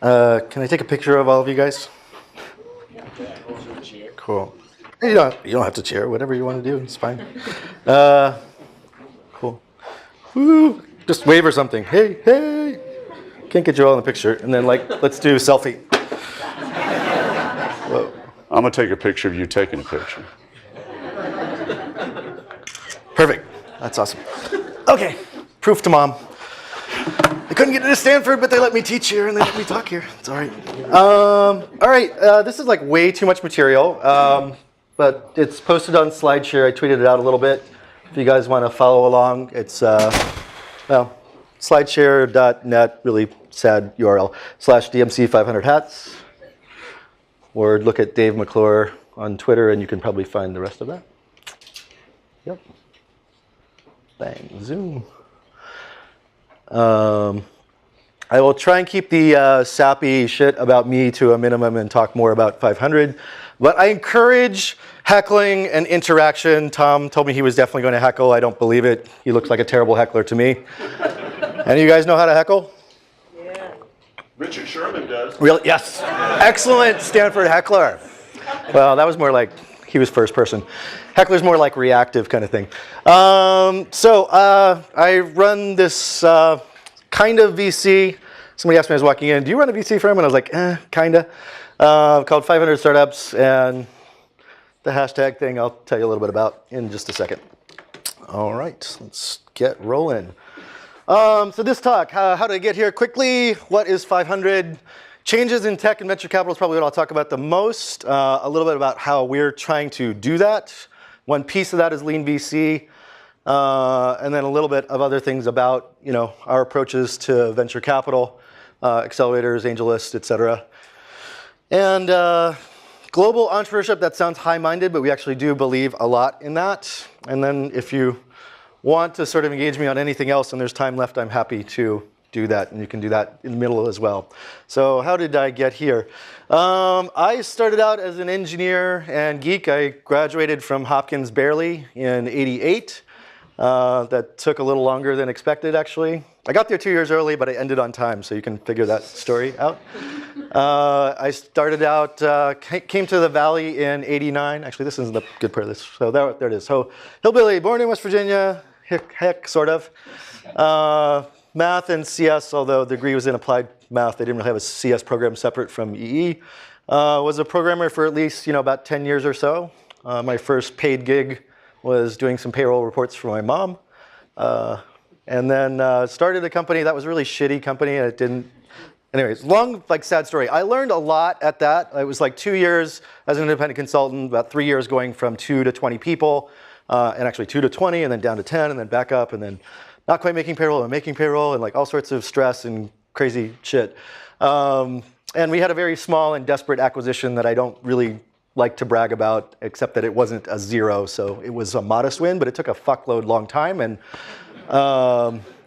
Can I take a picture of all of you guys? Cool. You don't have to cheer. Whatever you want to do, it's fine. Cool. Woo! Just wave or something. Hey, hey! Can't get you all in the picture. And then, let's do a selfie. Whoa. I'm going to take a picture of you taking a picture. Perfect. That's awesome. Okay. Proof to mom. I couldn't get into Stanford, but they let me teach here and they let me talk here. It's all right. All right. This is way too much material, but it's posted on SlideShare. I tweeted it out a little bit. If you guys want to follow along, it's slideshare.net, really sad URL, /DMC500hats. Or look at Dave McClure on Twitter, and you can probably find the rest of that. Yep. Bang. Zoom. I will try and keep the sappy shit about me to a minimum and talk more about 500. But I encourage heckling and interaction. Tom told me he was definitely going to heckle. I don't believe it. He looks like a terrible heckler to me. Any of you guys know how to heckle? Yeah. Richard Sherman does. Really? Yes. Excellent Stanford heckler. Well, that was more like he was first person. Heckler's more like reactive kind of thing. I run this kind of VC. Somebody asked me as I was walking in, do you run a VC firm? And I was like, kinda. Called 500 Startups, and the hashtag thing I'll tell you a little bit about in just a second. All right, let's get rolling. So this talk, how did I get here quickly? What is 500? Changes in tech and venture capital is probably what I'll talk about the most. A little bit about how we're trying to do that. One piece of that is lean VC. And then a little bit of other things about our approaches to venture capital, accelerators, AngelList, et cetera. And global entrepreneurship, that sounds high-minded, but we actually do believe a lot in that. And then if you want to sort of engage me on anything else and there's time left, I'm happy to do that. And you can do that in the middle as well. So how did I get here? I started out as an engineer and geek. I graduated from Hopkins barely in '88. That took a little longer than expected, actually. I got there 2 years early, but I ended on time, so you can figure that story out. I started out, came to the Valley in '89. Actually, this isn't the good part of this. So there it is. So hillbilly, born in West Virginia, heck, sort of. Math and CS, although the degree was in applied math, they didn't really have a CS program separate from EE. Was a programmer for at least about 10 years or so. My first paid gig was doing some payroll reports for my mom. And then started a company that was a really shitty company, and it didn't. Anyways, long, sad story. I learned a lot at that. It was 2 years as an independent consultant, about 3 years going from 2 to 20 people, and actually 2 to 20, and then down to 10, and then back up, and then not quite making payroll, and making payroll, and all sorts of stress and crazy shit. And we had a very small and desperate acquisition that I don't really like to brag about, except that it wasn't a zero, so it was a modest win, but it took a fuckload long time. And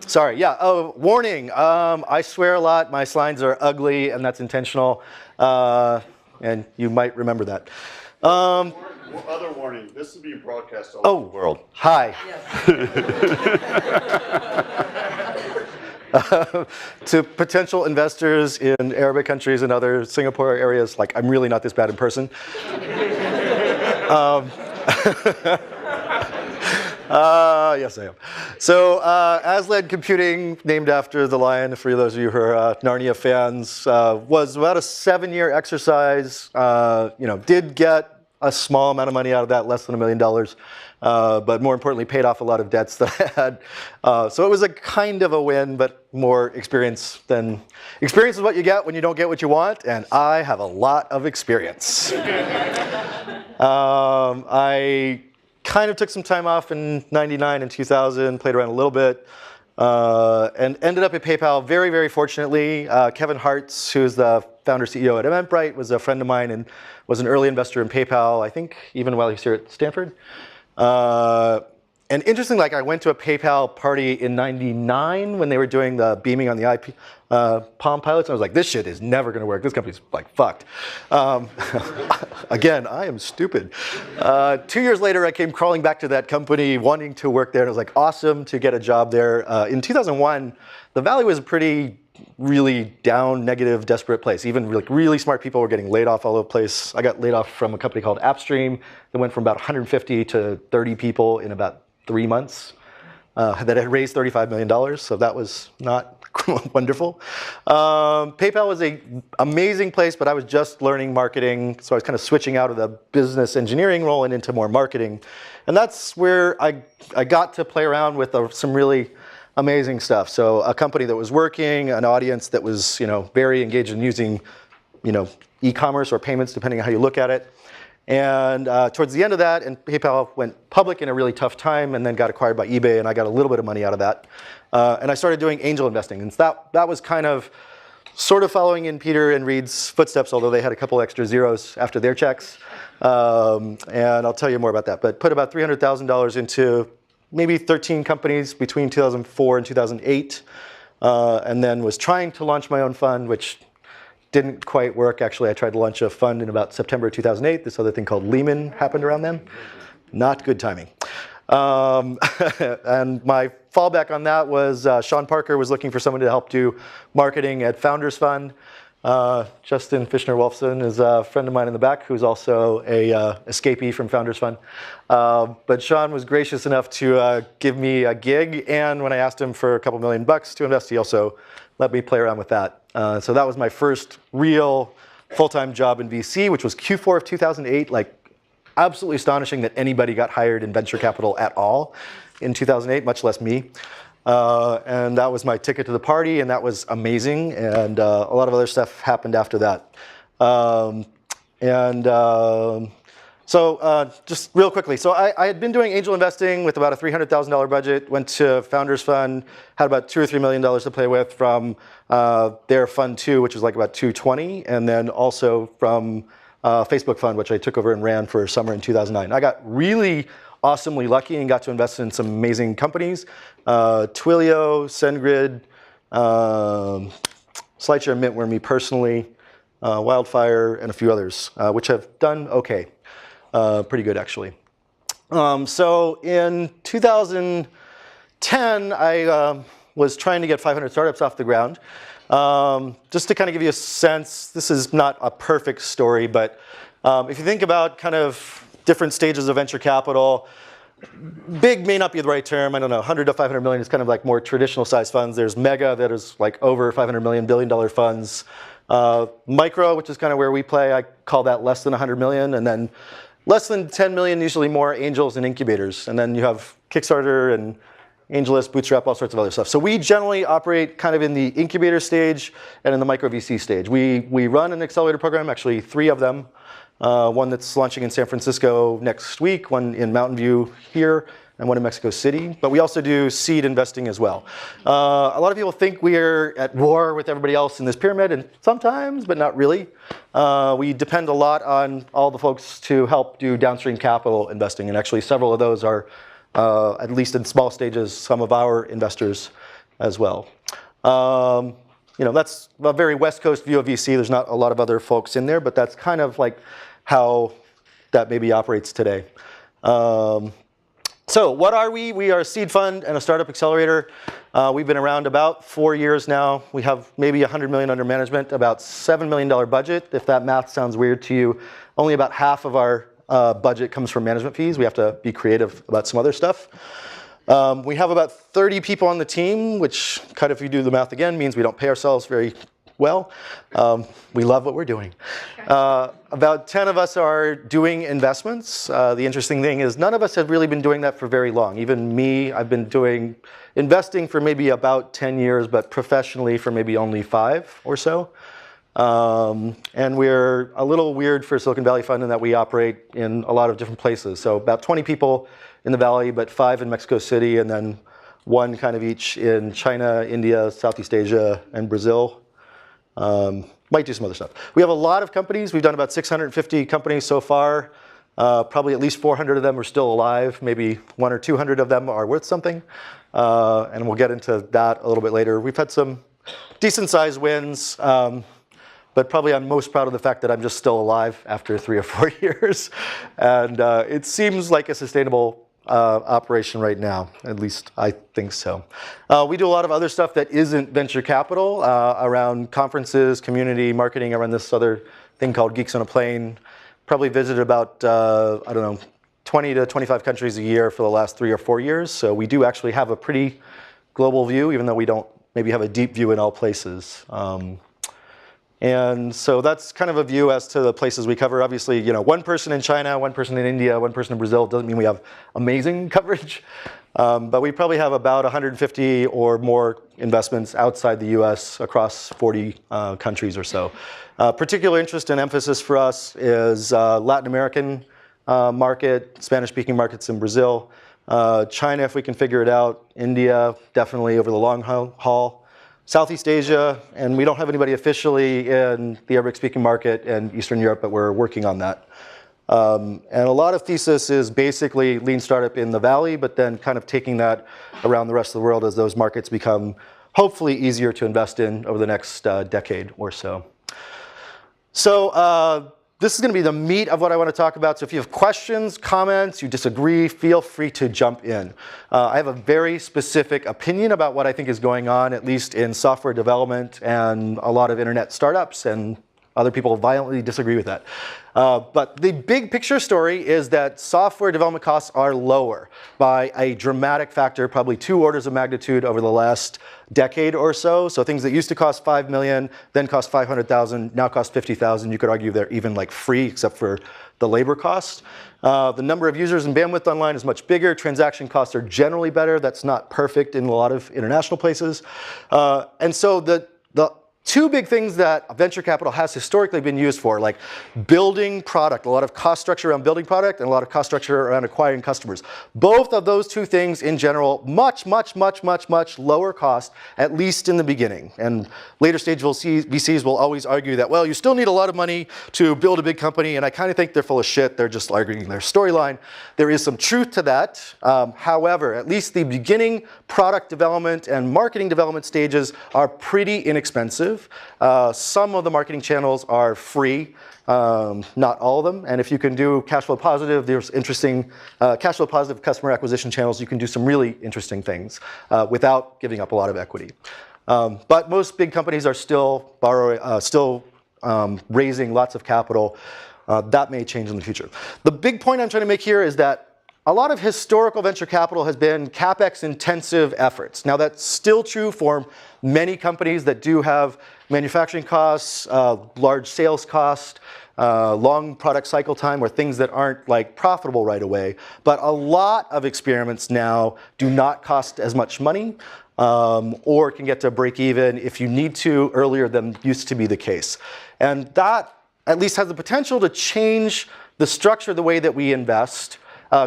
sorry, yeah. Oh, warning. I swear a lot. My slides are ugly, and that's intentional. And you might remember that. Other warning. This is being broadcast all over the world. Hi. To potential investors in Arabic countries and other Singapore areas, I'm really not this bad in person. Yes, I am. So Asled Computing, named after the lion, for those of you who are Narnia fans, was about a 7-year exercise. Did get a small amount of money out of that, less than $1 million, but more importantly, paid off a lot of debts that I had. So it was a kind of a win, but more experience than... Experience is what you get when you don't get what you want, and I have a lot of experience. I kind of took some time off in '99 and 2000, played around a little bit, and ended up at PayPal very, very fortunately. Kevin Hartz, who's the founder CEO at Eventbrite, was a friend of mine and was an early investor in PayPal, I think, even while he was here at Stanford. And interestingly, I went to a PayPal party in '99 when they were doing the beaming on the IP Palm pilots. And I was like, this shit is never going to work. This company's fucked. Again, I am stupid. 2 years later, I came crawling back to that company, wanting to work there. And it was awesome to get a job there. In 2001, the Valley was a pretty really down, negative, desperate place. Even like really smart people were getting laid off all over the place. I got laid off from a company called Appstream that went from about 150 to 30 people in about 3 months. That had raised $35 million, so that was not wonderful. PayPal was an amazing place, but I was just learning marketing, so I was kind of switching out of the business engineering role and into more marketing. And that's where I got to play around with some really amazing stuff. So a company that was working, an audience that was very engaged in using e-commerce or payments, depending on how you look at it. And towards the end of that, and PayPal went public in a really tough time and then got acquired by eBay, and I got a little bit of money out of that. And I started doing angel investing. And that was kind of sort of following in Peter and Reed's footsteps, although they had a couple extra zeros after their checks. And I'll tell you more about that. But put about $300,000 into maybe 13 companies between 2004 and 2008. And then was trying to launch my own fund, which didn't quite work. Actually, I tried to launch a fund in about September 2008. This other thing called Lehman happened around then. Not good timing. And my fallback on that was Sean Parker was looking for someone to help do marketing at Founders Fund. Justin Fishner-Wolfson is a friend of mine in the back who's also a escapee from Founders Fund. But Sean was gracious enough to give me a gig, and when I asked him for a couple $1 million to invest, he also let me play around with that. So that was my first real full-time job in VC, which was Q4 of 2008. Like, absolutely astonishing that anybody got hired in venture capital at all in 2008, much less me. And that was my ticket to the party, and that was amazing. And a lot of other stuff happened after that. So just real quickly, so I had been doing angel investing with about a $300,000 budget, went to Founders Fund, had about $2 or $3 million to play with from their Fund 2, which was like about 220, and then also from Facebook Fund, which I took over and ran for summer in 2009. I got really awesomely lucky and got to invest in some amazing companies. Twilio, SendGrid, SlideShare Mint were me personally, Wildfire, and a few others, which have done okay. Pretty good, actually. So in 2010, I was trying to get 500 startups off the ground. Just to kind of give you a sense, this is not a perfect story, but if you think about kind of different stages of venture capital, big may not be the right term. I don't know, 100 to 500 million is kind of like more traditional size funds. There's mega that is like over 500 million, billion-dollar funds. Micro, which is kind of where we play, I call that less than 100 million. And then less than 10 million, usually more angels and incubators. And then you have Kickstarter and AngelList, Bootstrap, all sorts of other stuff. So we generally operate kind of in the incubator stage and in the micro VC stage. We run an accelerator program, actually 3 of them. One that's launching in San Francisco next week, one in Mountain View here, and one in Mexico City. But we also do seed investing as well. A lot of people think we're at war with everybody else in this pyramid, and sometimes, but not really. We depend a lot on all the folks to help do downstream capital investing, and actually several of those are, at least in small stages, some of our investors as well. That's a very West Coast view of VC. There's not a lot of other folks in there, but that's kind of like how that maybe operates today. So what are we? We are a seed fund and a startup accelerator. We've been around about 4 years now. We have maybe 100 million under management, about $7 million budget. If that math sounds weird to you, only about half of our budget comes from management fees. We have to be creative about some other stuff. We have about 30 people on the team, which kind of, if you do the math again, means we don't pay ourselves very well. We love what we're doing. About 10 of us are doing investments. The interesting thing is none of us have really been doing that for very long. Even me, I've been doing investing for maybe about 10 years, but professionally for maybe only 5 or so. And we're a little weird for Silicon Valley Fund in that we operate in a lot of different places. So about 20 people in the Valley, but 5 in Mexico City, and then 1 kind of each in China, India, Southeast Asia, and Brazil. Might do some other stuff. We have a lot of companies. We've done about 650 companies so far. Probably at least 400 of them are still alive. Maybe 100 or 200 of them are worth something. And we'll get into that a little bit later. We've had some decent sized wins. But probably I'm most proud of the fact that I'm just still alive after 3 or 4 years. And it seems like a sustainable operation right now. At least I think so. We do a lot of other stuff that isn't venture capital around conferences, community marketing. I run this other thing called Geeks on a Plane. Probably visited about, I don't know, 20 to 25 countries a year for the last 3 or 4 years. So we do actually have a pretty global view, even though we don't maybe have a deep view in all places. And so that's kind of a view as to the places we cover. Obviously, you know, one person in China, one person in India, one person in Brazil doesn't mean we have amazing coverage. But we probably have about 150 or more investments outside the US across 40 countries or so. Particular interest and emphasis for us is Latin American market, Spanish-speaking markets in Brazil. China, if we can figure it out. India, definitely over the long haul. Southeast Asia, and we don't have anybody officially in the Arabic-speaking market and Eastern Europe, but we're working on that. And a lot of thesis is basically lean startup in the Valley, but then kind of taking that around the rest of the world as those markets become hopefully easier to invest in over the next decade or so. So this is going to be the meat of what I want to talk about. So if you have questions, comments, you disagree, feel free to jump in. I have a very specific opinion about what I think is going on, at least in software development and a lot of internet startups, and other people violently disagree with that. But the big picture story is that software development costs are lower by a dramatic factor, probably 2 orders of magnitude over the last decade or so. So things that used to cost $5 million, then cost $500,000, now cost $50,000. You could argue they're even like free except for the labor cost. The number of users and bandwidth online is much bigger. Transaction costs are generally better. That's not perfect in a lot of international places. And so the 2 big things that venture capital has historically been used for, like building product, a lot of cost structure around building product and a lot of cost structure around acquiring customers. Both of those 2 things in general, much lower cost, at least in the beginning. And later stage VCs will always argue that, well, you still need a lot of money to build a big company, and I kind of think they're full of shit. They're just arguing their storyline. There is some truth to that. However, at least the beginning product development and marketing development stages are pretty inexpensive. Some of the marketing channels are free, not all of them. And if you can do cash flow positive, there's interesting cash flow positive customer acquisition channels. You can do some really interesting things without giving up a lot of equity. But most big companies are still raising lots of capital. That may change in the future. The big point I'm trying to make here is that a lot of historical venture capital has been CapEx intensive efforts. Now that's still true for many companies that do have manufacturing costs, large sales cost, long product cycle time, or things that aren't like profitable right away. But a lot of experiments now do not cost as much money, or can get to break even if you need to earlier than used to be the case. And that at least has the potential to change the structure, the way that we invest,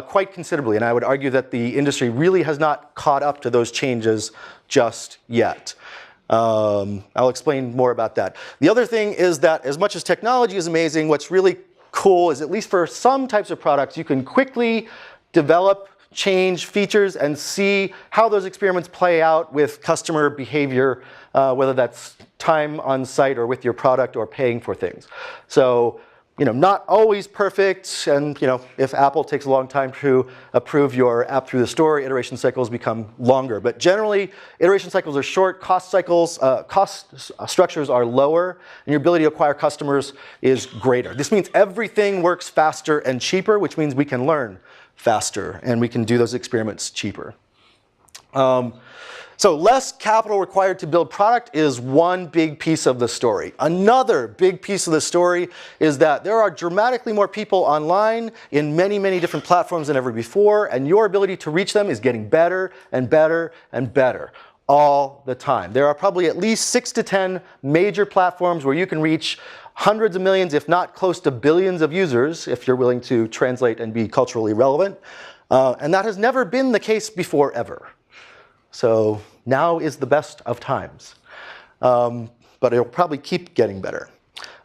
quite considerably. And I would argue that the industry really has not caught up to those changes just yet. I'll explain more about that. The other thing is that as much as technology is amazing, what's really cool is, at least for some types of products, you can quickly develop, change features, and see how those experiments play out with customer behavior, whether that's time on site or with your product or paying for things. So, you know, not always perfect, and you know, if Apple takes a long time to approve your app through the store, iteration cycles become longer. But generally, iteration cycles are short, cost structures are lower, and your ability to acquire customers is greater. This means everything works faster and cheaper, which means we can learn faster, and we can do those experiments cheaper. So less capital required to build product is one big piece of the story. Another big piece of the story is that there are dramatically more people online in many different platforms than ever before, and your ability to reach them is getting better and better and better all the time. There are probably at least 6 to 10 major platforms where you can reach hundreds of millions, if not close to billions of users, if you're willing to translate and be culturally relevant. And that has never been the case before, ever. So now is the best of times. But it'll probably keep getting better.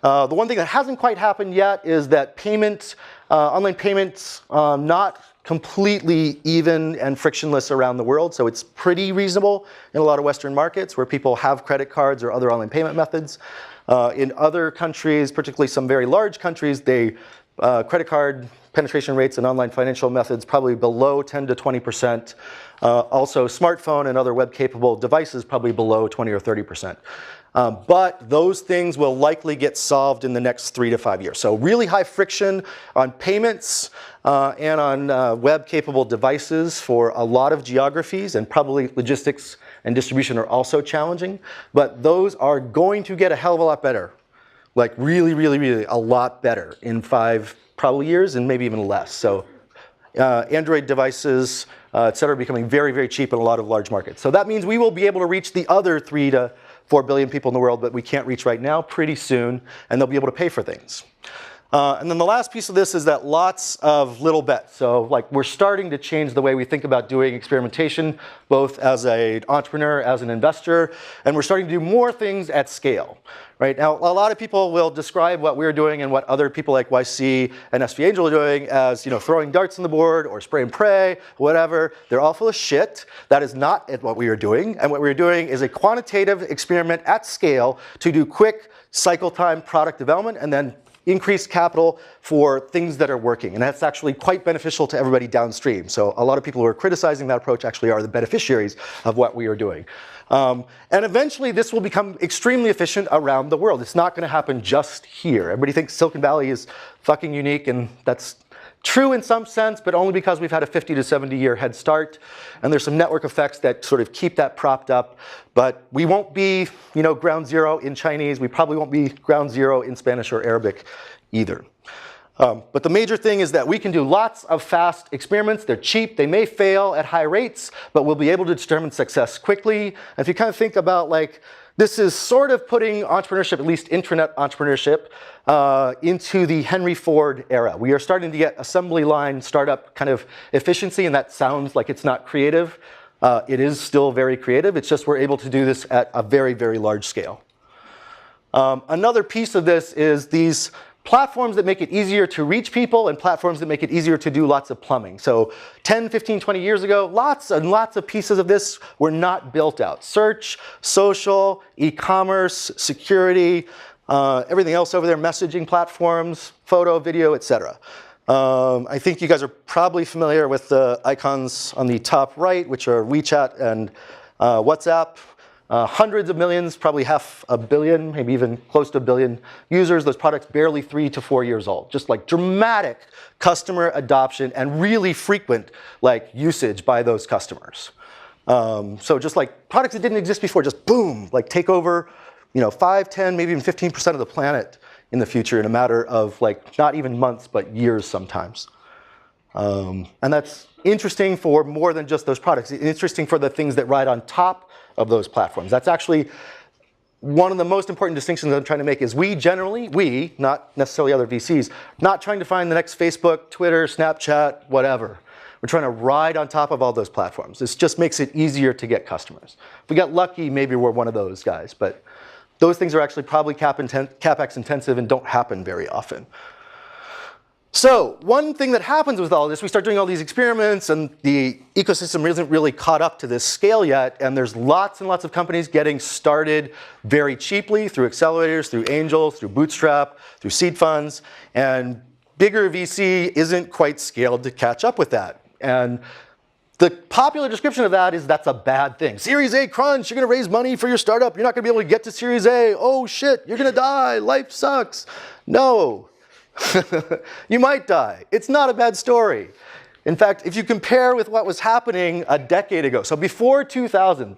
The one thing that hasn't quite happened yet is that online payments, not completely even and frictionless around the world. So it's pretty reasonable in a lot of Western markets where people have credit cards or other online payment methods. In other countries, particularly some very large countries, they Credit card penetration rates and online financial methods probably below 10 to 20%. Also, smartphone and other web-capable devices probably below 20 or 30%. But those things will likely get solved in the next 3 to 5 years. So really high friction on payments and on web-capable devices for a lot of geographies, and probably logistics and distribution are also challenging. But those are going to get a hell of a lot better. Like really, really, really a lot better in 5 probably years, and maybe even less. So Android devices, et cetera, are becoming very, very cheap in a lot of large markets. So that means we will be able to reach the other 3 to 4 billion people in the world that we can't reach right now pretty soon, and they'll be able to pay for things. And then the last piece of this is that lots of little bets. So like we're starting to change the way we think about doing experimentation, both as an entrepreneur, as an investor, and we're starting to do more things at scale. Right now, a lot of people will describe what we're doing and what other people like YC and SV Angel are doing as, throwing darts on the board or spray and pray, whatever. They're all full of shit. That is not what we are doing. And what we're doing is a quantitative experiment at scale to do quick cycle time product development and then increased capital for things that are working. And that's actually quite beneficial to everybody downstream. So a lot of people who are criticizing that approach actually are the beneficiaries of what we are doing. And eventually this will become extremely efficient around the world. It's not going to happen just here. Everybody thinks Silicon Valley is fucking unique, and that's true in some sense, but only because we've had a 50 to 70 year head start. And there's some network effects that sort of keep that propped up. But we won't be, ground zero in Chinese. We probably won't be ground zero in Spanish or Arabic either. But the major thing is that we can do lots of fast experiments. They're cheap. They may fail at high rates, but we'll be able to determine success quickly. And if you kind of think about this is sort of putting entrepreneurship, at least intranet entrepreneurship, into the Henry Ford era. We are starting to get assembly line startup kind of efficiency, and that sounds like it's not creative. It is still very creative. It's just we're able to do this at a very, very large scale. Another piece of this is these platforms that make it easier to reach people and platforms that make it easier to do lots of plumbing. So 10, 15, 20 years ago, lots and lots of pieces of this were not built out. Search, social, e-commerce, security, everything else over there, messaging platforms, photo, video, etc. I think you guys are probably familiar with the icons on the top right, which are WeChat and WhatsApp. Hundreds of millions, probably 500 million, maybe even close to 1 billion users. Those products barely 3 to 4 years old. Just like dramatic customer adoption and really frequent usage by those customers. So just like products that didn't exist before, just boom, take over 5, 10, maybe even 15% of the planet in the future in a matter of not even months, but years sometimes. And that's interesting for more than just those products. It's interesting for the things that ride on top of those platforms. That's actually one of the most important distinctions I'm trying to make is we, not necessarily other VCs, not trying to find the next Facebook, Twitter, Snapchat, whatever. We're trying to ride on top of all those platforms. This just makes it easier to get customers. If we got lucky, maybe we're one of those guys, but those things are actually probably CapEx intensive and don't happen very often. So one thing that happens with all this, we start doing all these experiments and the ecosystem isn't really caught up to this scale yet, and there's lots and lots of companies getting started very cheaply through accelerators, through angels, through bootstrap, through seed funds, and bigger VC isn't quite scaled to catch up with that. And the popular description of that is that's a bad thing. Series A crunch, you're gonna raise money for your startup, you're not gonna be able to get to Series A, oh shit, you're gonna die, life sucks. No. You might die. It's not a bad story. In fact, if you compare with what was happening a decade ago, so before 2000,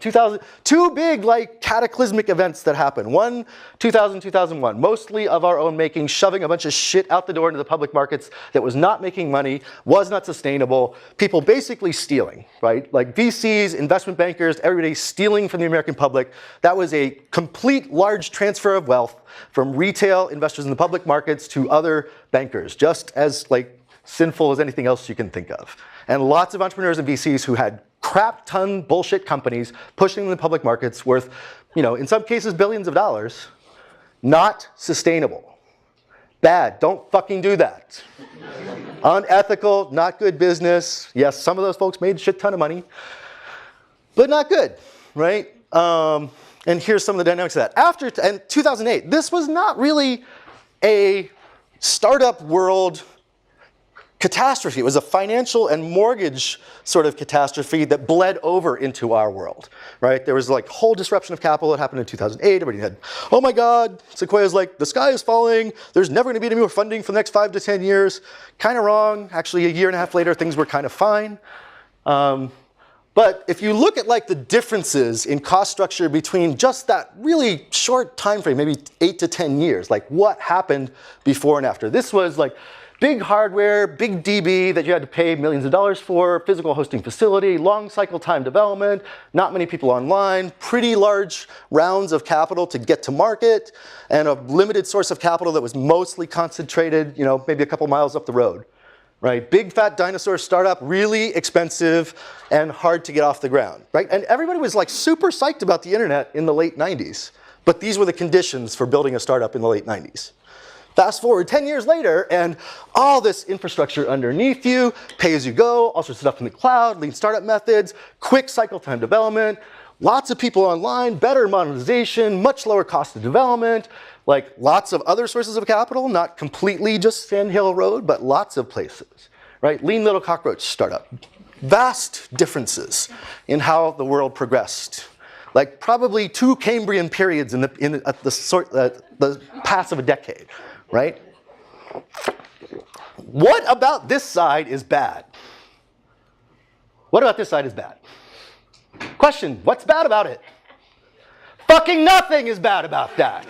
two big cataclysmic events that happened. One, 2000, 2001, mostly of our own making, shoving a bunch of shit out the door into the public markets that was not making money, was not sustainable, people basically stealing, right? VCs, investment bankers, everybody stealing from the American public. That was a complete large transfer of wealth from retail investors in the public markets to other bankers, just as sinful as anything else you can think of. And lots of entrepreneurs and VCs who had crap ton bullshit companies pushing in the public markets worth, in some cases billions of dollars, not sustainable. Bad, don't fucking do that. Unethical, not good business. Yes, some of those folks made a shit ton of money, but not good, right? And here's some of the dynamics of that. After 2008, this was not really a startup world catastrophe. It was a financial and mortgage sort of catastrophe that bled over into our world, right? There was like whole disruption of capital that happened in 2008. Everybody had, oh my God, Sequoia's like, the sky is falling. There's never going to be any more funding for the next 5 to 10 years. Kind of wrong. Actually, a year and a half later, things were kind of fine. But if you look at like the differences in cost structure between just that really short time frame, maybe 8 to 10 years, like what happened before and after. This was like big hardware, big DB that you had to pay millions of dollars for, physical hosting facility, long cycle time development, not many people online, pretty large rounds of capital to get to market, and a limited source of capital that was mostly concentrated, you know, maybe a couple miles up the road. Right? Big fat dinosaur startup, really expensive and hard to get off the ground, right? And everybody was like super psyched about the internet in the late 90s, but these were the conditions for building a startup in the late 90s. Fast forward 10 years later, and all this infrastructure underneath you, pay as you go, all sorts of stuff in the cloud, lean startup methods, quick cycle time development, lots of people online, better monetization, much lower cost of development, like lots of other sources of capital, not completely just Sand Hill Road, but lots of places, right? Lean little cockroach startup. Vast differences in how the world progressed. Like probably 2 Cambrian periods in the pass of a decade, right? What about this side is bad? What about this side is bad? Question, what's bad about it? Fucking nothing is bad about that.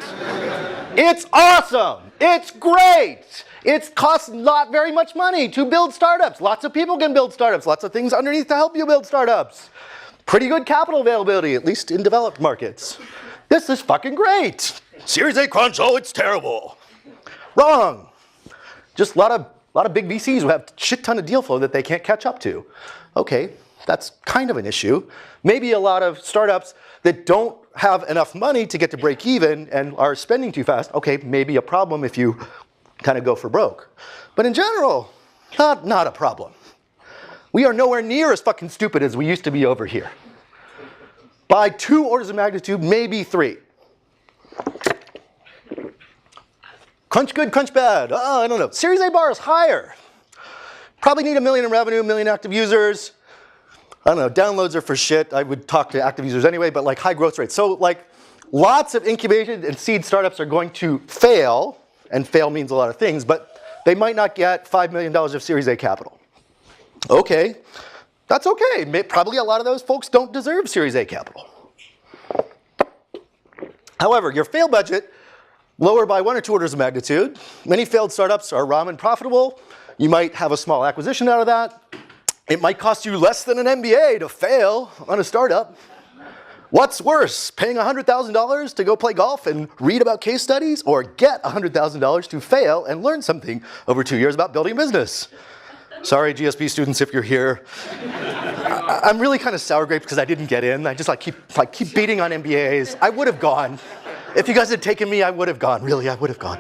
It's awesome. It's great. It costs not very much money to build startups. Lots of people can build startups. Lots of things underneath to help you build startups. Pretty good capital availability, at least in developed markets. This is fucking great. Series A crunch, oh, it's terrible. Wrong. Just a lot of big VCs who have a shit ton of deal flow that they can't catch up to. Okay, that's kind of an issue. Maybe a lot of startups that don't have enough money to get to break even and are spending too fast. Okay, maybe a problem if you kind of go for broke. But in general, not a problem. We are nowhere near as fucking stupid as we used to be over here. By 2 orders of magnitude, maybe 3. Crunch good, crunch bad. I don't know. Series A bar is higher. Probably need 1 million in revenue, 1 million active users. I don't know, downloads are for shit. I would talk to active users anyway, but like high growth rates. So like lots of incubated and seed startups are going to fail, and fail means a lot of things, but they might not get $5 million of Series A capital. Okay, that's okay. Probably a lot of those folks don't deserve Series A capital. However, your fail budget, lower by 1 or 2 orders of magnitude. Many failed startups are ramen profitable. You might have a small acquisition out of that. It might cost you less than an MBA to fail on a startup. What's worse, paying $100,000 to go play golf and read about case studies, or get $100,000 to fail and learn something over 2 years about building a business? Sorry, GSP students, if you're here. I'm really kind of sour grapes because I didn't get in. I just keep beating on MBAs. I would have gone. If you guys had taken me, I would have gone. Really, I would have gone.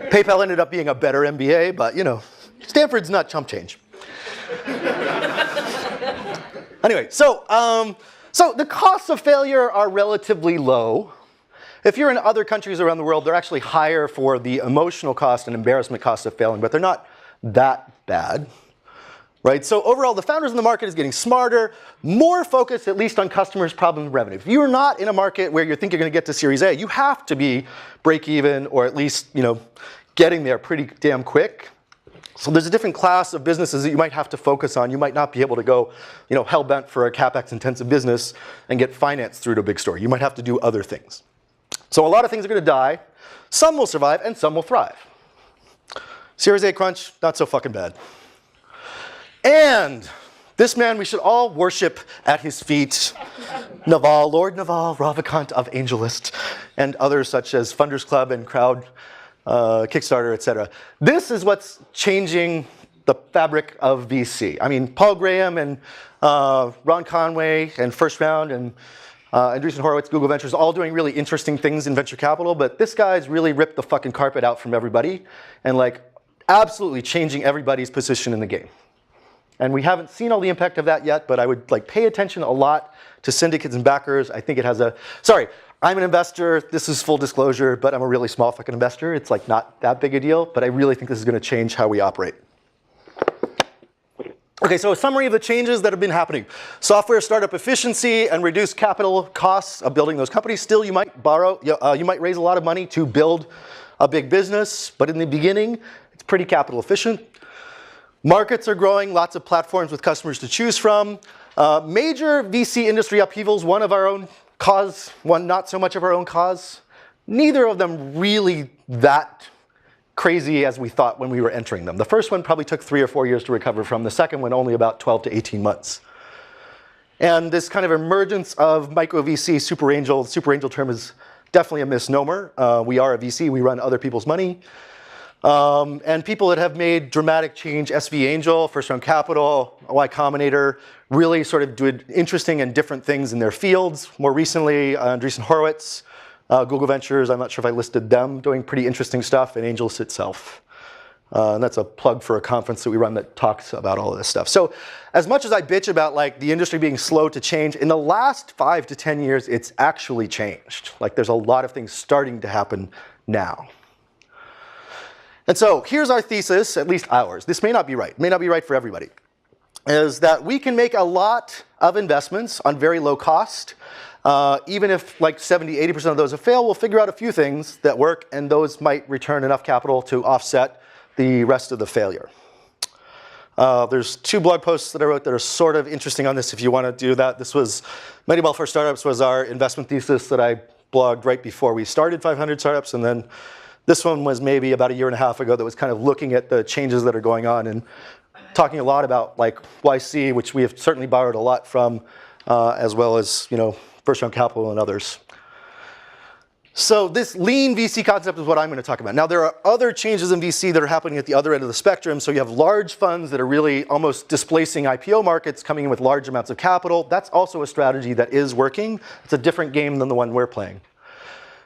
PayPal ended up being a better MBA, but you know, Stanford's not chump change. Anyway, so the costs of failure are relatively low. If you're in other countries around the world, they're actually higher for the emotional cost and embarrassment cost of failing, but they're not that bad. Right? So overall, the founders in the market is getting smarter, more focused at least on customers, problems, and revenue. If you're not in a market where you think you're going to get to Series A, you have to be break even or at least, you know, getting there pretty damn quick. So there's a different class of businesses that you might have to focus on. You might not be able to go, you know, hell-bent for a capex intensive business and get financed through to a big store. You might have to do other things. So a lot of things are going to die. Some will survive and some will thrive. Series A crunch, not so fucking bad. And this man we should all worship at his feet, Naval, Lord Naval, Ravikant of AngelList, and others such as Funders Club and Crowd, Kickstarter, etc. This is what's changing the fabric of VC. I mean, Paul Graham and Ron Conway and First Round and Andreessen Horowitz, Google Ventures, all doing really interesting things in venture capital, but this guy's really ripped the fucking carpet out from everybody and like absolutely changing everybody's position in the game. And we haven't seen all the impact of that yet, but I would like pay attention a lot to syndicates and backers. I think it has a, sorry, I'm an investor. This is full disclosure, but I'm a really small fucking investor. It's like not that big a deal, but I really think this is going to change how we operate. Okay, so a summary of the changes that have been happening. Software startup efficiency and reduced capital costs of building those companies. Still, you might borrow, you might raise a lot of money to build a big business, but in the beginning, it's pretty capital efficient. Markets are growing, lots of platforms with customers to choose from. Major VC industry upheavals, one of our own cause, one not so much of our own cause. Neither of them really that crazy as we thought when we were entering them. The first one probably took 3 or 4 years to recover from. The second one only about 12 to 18 months. And this kind of emergence of micro VC, super angel, the super angel term is definitely a misnomer. We are a VC, we run other people's money. And people that have made dramatic change, SV Angel, First Round Capital, Y Combinator, really sort of did interesting and different things in their fields. More recently, Andreessen Horowitz, Google Ventures, I'm not sure if I listed them, doing pretty interesting stuff, and Angels itself. And that's a plug for a conference that we run that talks about all of this stuff. So as much as I bitch about like the industry being slow to change, in the last 5 to 10 years, it's actually changed. Like there's a lot of things starting to happen now. And so here's our thesis, at least ours. This may not be right, may not be right for everybody, is that we can make a lot of investments on very low cost. Even if like 70, 80% of those fail, we'll figure out a few things that work, and those might return enough capital to offset the rest of the failure. There's 2 blog posts that I wrote that are sort of interesting on this if you want to do that. This was Mediball for Startups was our investment thesis that I blogged right before we started 500 Startups, and then this one was maybe about 1.5 years ago that was kind of looking at the changes that are going on and talking a lot about like YC, which we have certainly borrowed a lot from, as well as, you know, First Round Capital and others. So this lean VC concept is what I'm going to talk about. Now there are other changes in VC that are happening at the other end of the spectrum. So you have large funds that are really almost displacing IPO markets, coming in with large amounts of capital. That's also a strategy that is working. It's a different game than the one we're playing.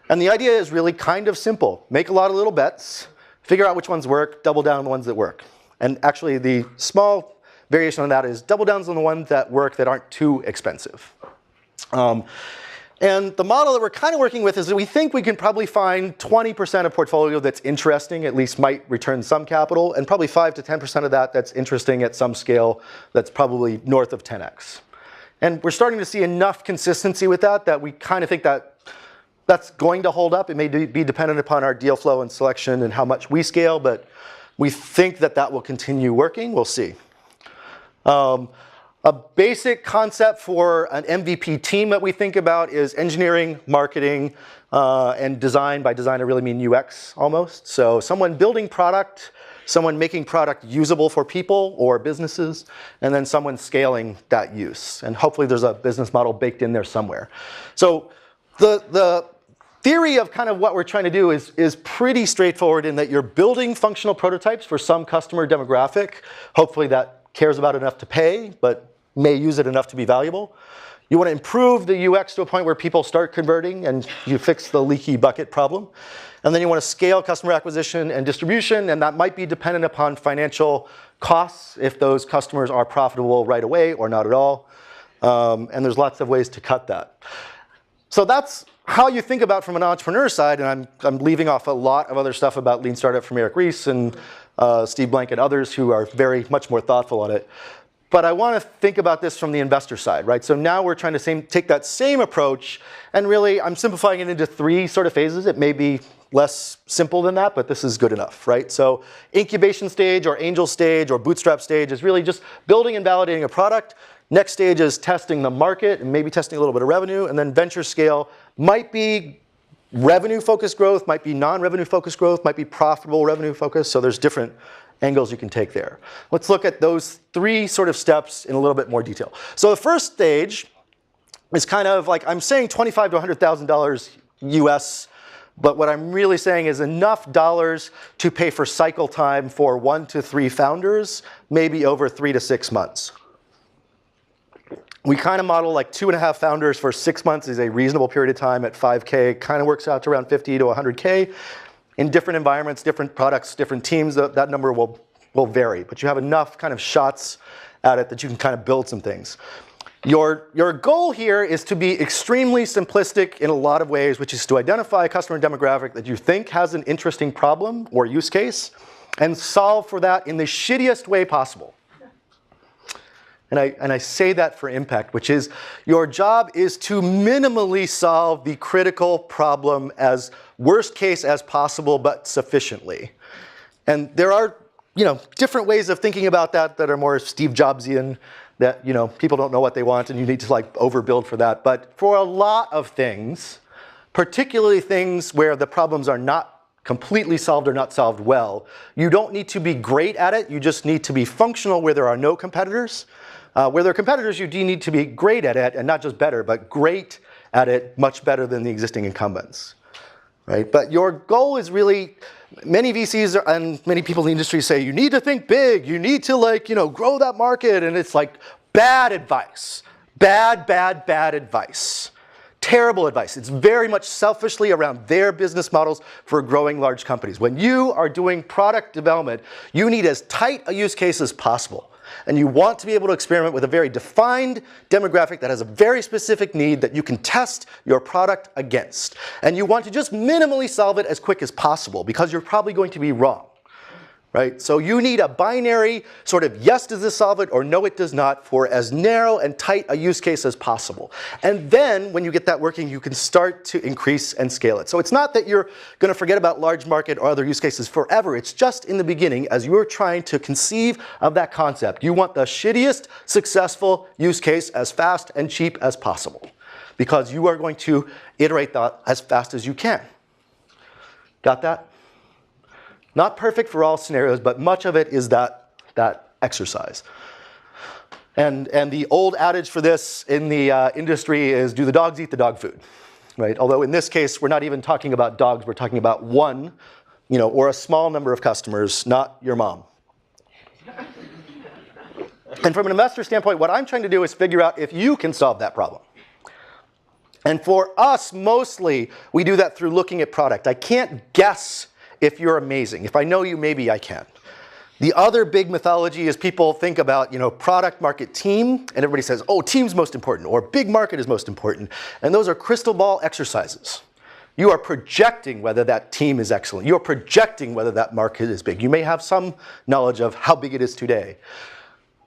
And the idea is really kind of simple. Make a lot of little bets, figure out which ones work, double down on the ones that work. And actually the small variation on that is double downs on the ones that work that aren't too expensive. And the model that we're kind of working with is that we think we can probably find 20% of portfolio that's interesting, at least might return some capital, and probably 5 to 10% of that that's interesting at some scale that's probably north of 10x. And we're starting to see enough consistency with that that we kind of think that that's going to hold up. It may be dependent upon our deal flow and selection and how much we scale, but we think that that will continue working. We'll see. A basic concept for an MVP team that we think about is engineering, marketing, and design. By design, I really mean UX almost. So someone building product, someone making product usable for people or businesses, and then someone scaling that use. And hopefully there's a business model baked in there somewhere. So the theory of kind of what we're trying to do is pretty straightforward in that you're building functional prototypes for some customer demographic, hopefully that cares about enough to pay, but may use it enough to be valuable. You want to improve the UX to a point where people start converting and you fix the leaky bucket problem. And then you want to scale customer acquisition and distribution, and that might be dependent upon financial costs if those customers are profitable right away or not at all. And there's lots of ways to cut that. So that's how you think about from an entrepreneur side, and I'm leaving off a lot of other stuff about Lean Startup from Eric Ries and Steve Blank and others who are very much more thoughtful on it. But I want to think about this from the investor side, right? So now we're trying to take that same approach, and really I'm simplifying it into 3 sort of phases. It may be less simple than that, but this is good enough, right? So incubation stage or angel stage or bootstrap stage is really just building and validating a product. Next stage is testing the market and maybe testing a little bit of revenue, and then venture scale might be revenue-focused growth, might be non-revenue focused growth, might be profitable revenue focused. So there's different angles you can take there. Let's look at those 3 sort of steps in a little bit more detail. So the first stage is kind of like, I'm saying $25,000 to $100,000 US, but what I'm really saying is enough dollars to pay for cycle time for 1 to 3 founders, maybe over 3 to 6 months. We kind of model like 2.5 founders for 6 months is a reasonable period of time at 5K, kind of works out to around 50 to 100K. In different environments, different products, different teams, that number will vary. But you have enough kind of shots at it that you can kind of build some things. Your goal here is to be extremely simplistic in a lot of ways, which is to identify a customer demographic that you think has an interesting problem or use case and solve for that in the shittiest way possible. And I say that for impact, which is your job is to minimally solve the critical problem as worst case as possible, but sufficiently. And there are, different ways of thinking about that that are more Steve Jobsian, that, people don't know what they want and you need to like overbuild for that. But for a lot of things, particularly things where the problems are not completely solved or not solved well, you don't need to be great at it. You just need to be functional where there are no competitors. Where there are competitors, you do need to be great at it, and not just better, but great at it, much better than the existing incumbents. Right? But your goal is really, many VCs and many people in the industry say, you need to think big, you need to grow that market, and it's like bad advice. Bad advice. Terrible advice. It's very much selfishly around their business models for growing large companies. When you are doing product development, you need as tight a use case as possible. And you want to be able to experiment with a very defined demographic that has a very specific need that you can test your product against. And you want to just minimally solve it as quick as possible because you're probably going to be wrong. Right? So you need a binary sort of yes, does this solve it, or no, it does not, for as narrow and tight a use case as possible. And then when you get that working, you can start to increase and scale it. So it's not that you're going to forget about large market or other use cases forever. It's just in the beginning, as you're trying to conceive of that concept, you want the shittiest successful use case as fast and cheap as possible, because you are going to iterate that as fast as you can. Got that? Not perfect for all scenarios, but much of it is that exercise. And the old adage for this in the industry is, do the dogs eat the dog food? Right? Although in this case, we're not even talking about dogs, we're talking about one, or a small number of customers, not your mom. And from an investor standpoint, what I'm trying to do is figure out if you can solve that problem. And for us, mostly, we do that through looking at product. I can't guess if you're amazing. If I know you, maybe I can. The other big mythology is people think about, product, market, team, and everybody says, oh, team's most important, or big market is most important. And those are crystal ball exercises. You are projecting whether that team is excellent. You are projecting whether that market is big. You may have some knowledge of how big it is today.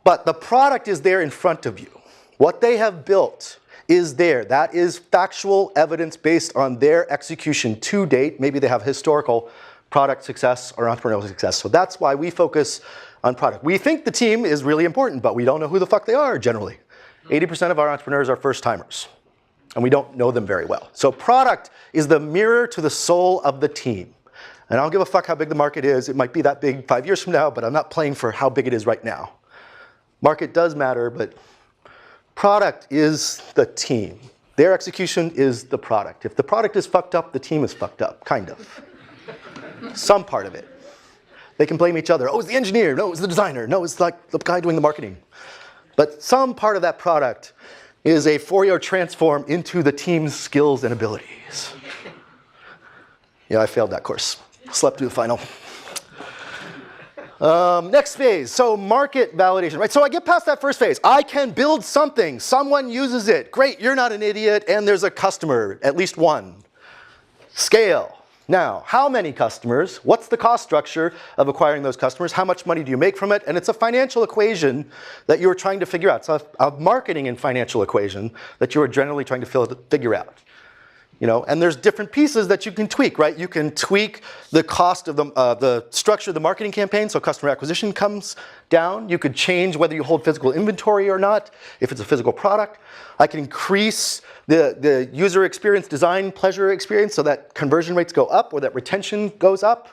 But the product is there in front of you. What they have built is there. That is factual evidence based on their execution to date. Maybe they have historical product success or entrepreneurial success. So that's why we focus on product. We think the team is really important, but we don't know who the fuck they are generally. 80% of our entrepreneurs are first timers, and we don't know them very well. So product is the mirror to the soul of the team. And I don't give a fuck how big the market is. It might be that big 5 years from now, but I'm not playing for how big it is right now. Market does matter, but product is the team. Their execution is the product. If the product is fucked up, the team is fucked up, kind of. Some part of it. They can blame each other. Oh, it's the engineer. No, it's the designer. No, it's like the guy doing the marketing. But some part of that product is a Fourier transform into the team's skills and abilities. Yeah, I failed that course. Slept through the final. Next phase, so market validation, right? So I get past that first phase. I can build something. Someone uses it. Great, you're not an idiot, and there's a customer, at least one. Scale. Now, how many customers? What's the cost structure of acquiring those customers? How much money do you make from it? And it's a financial equation that you're trying to figure out. It's a marketing and financial equation that you are generally trying to figure out. And there's different pieces that you can tweak, right? You can tweak the cost of the structure of the marketing campaign so customer acquisition comes down. You could change whether you hold physical inventory or not, if it's a physical product. I can increase the user experience, design, pleasure experience so that conversion rates go up or that retention goes up.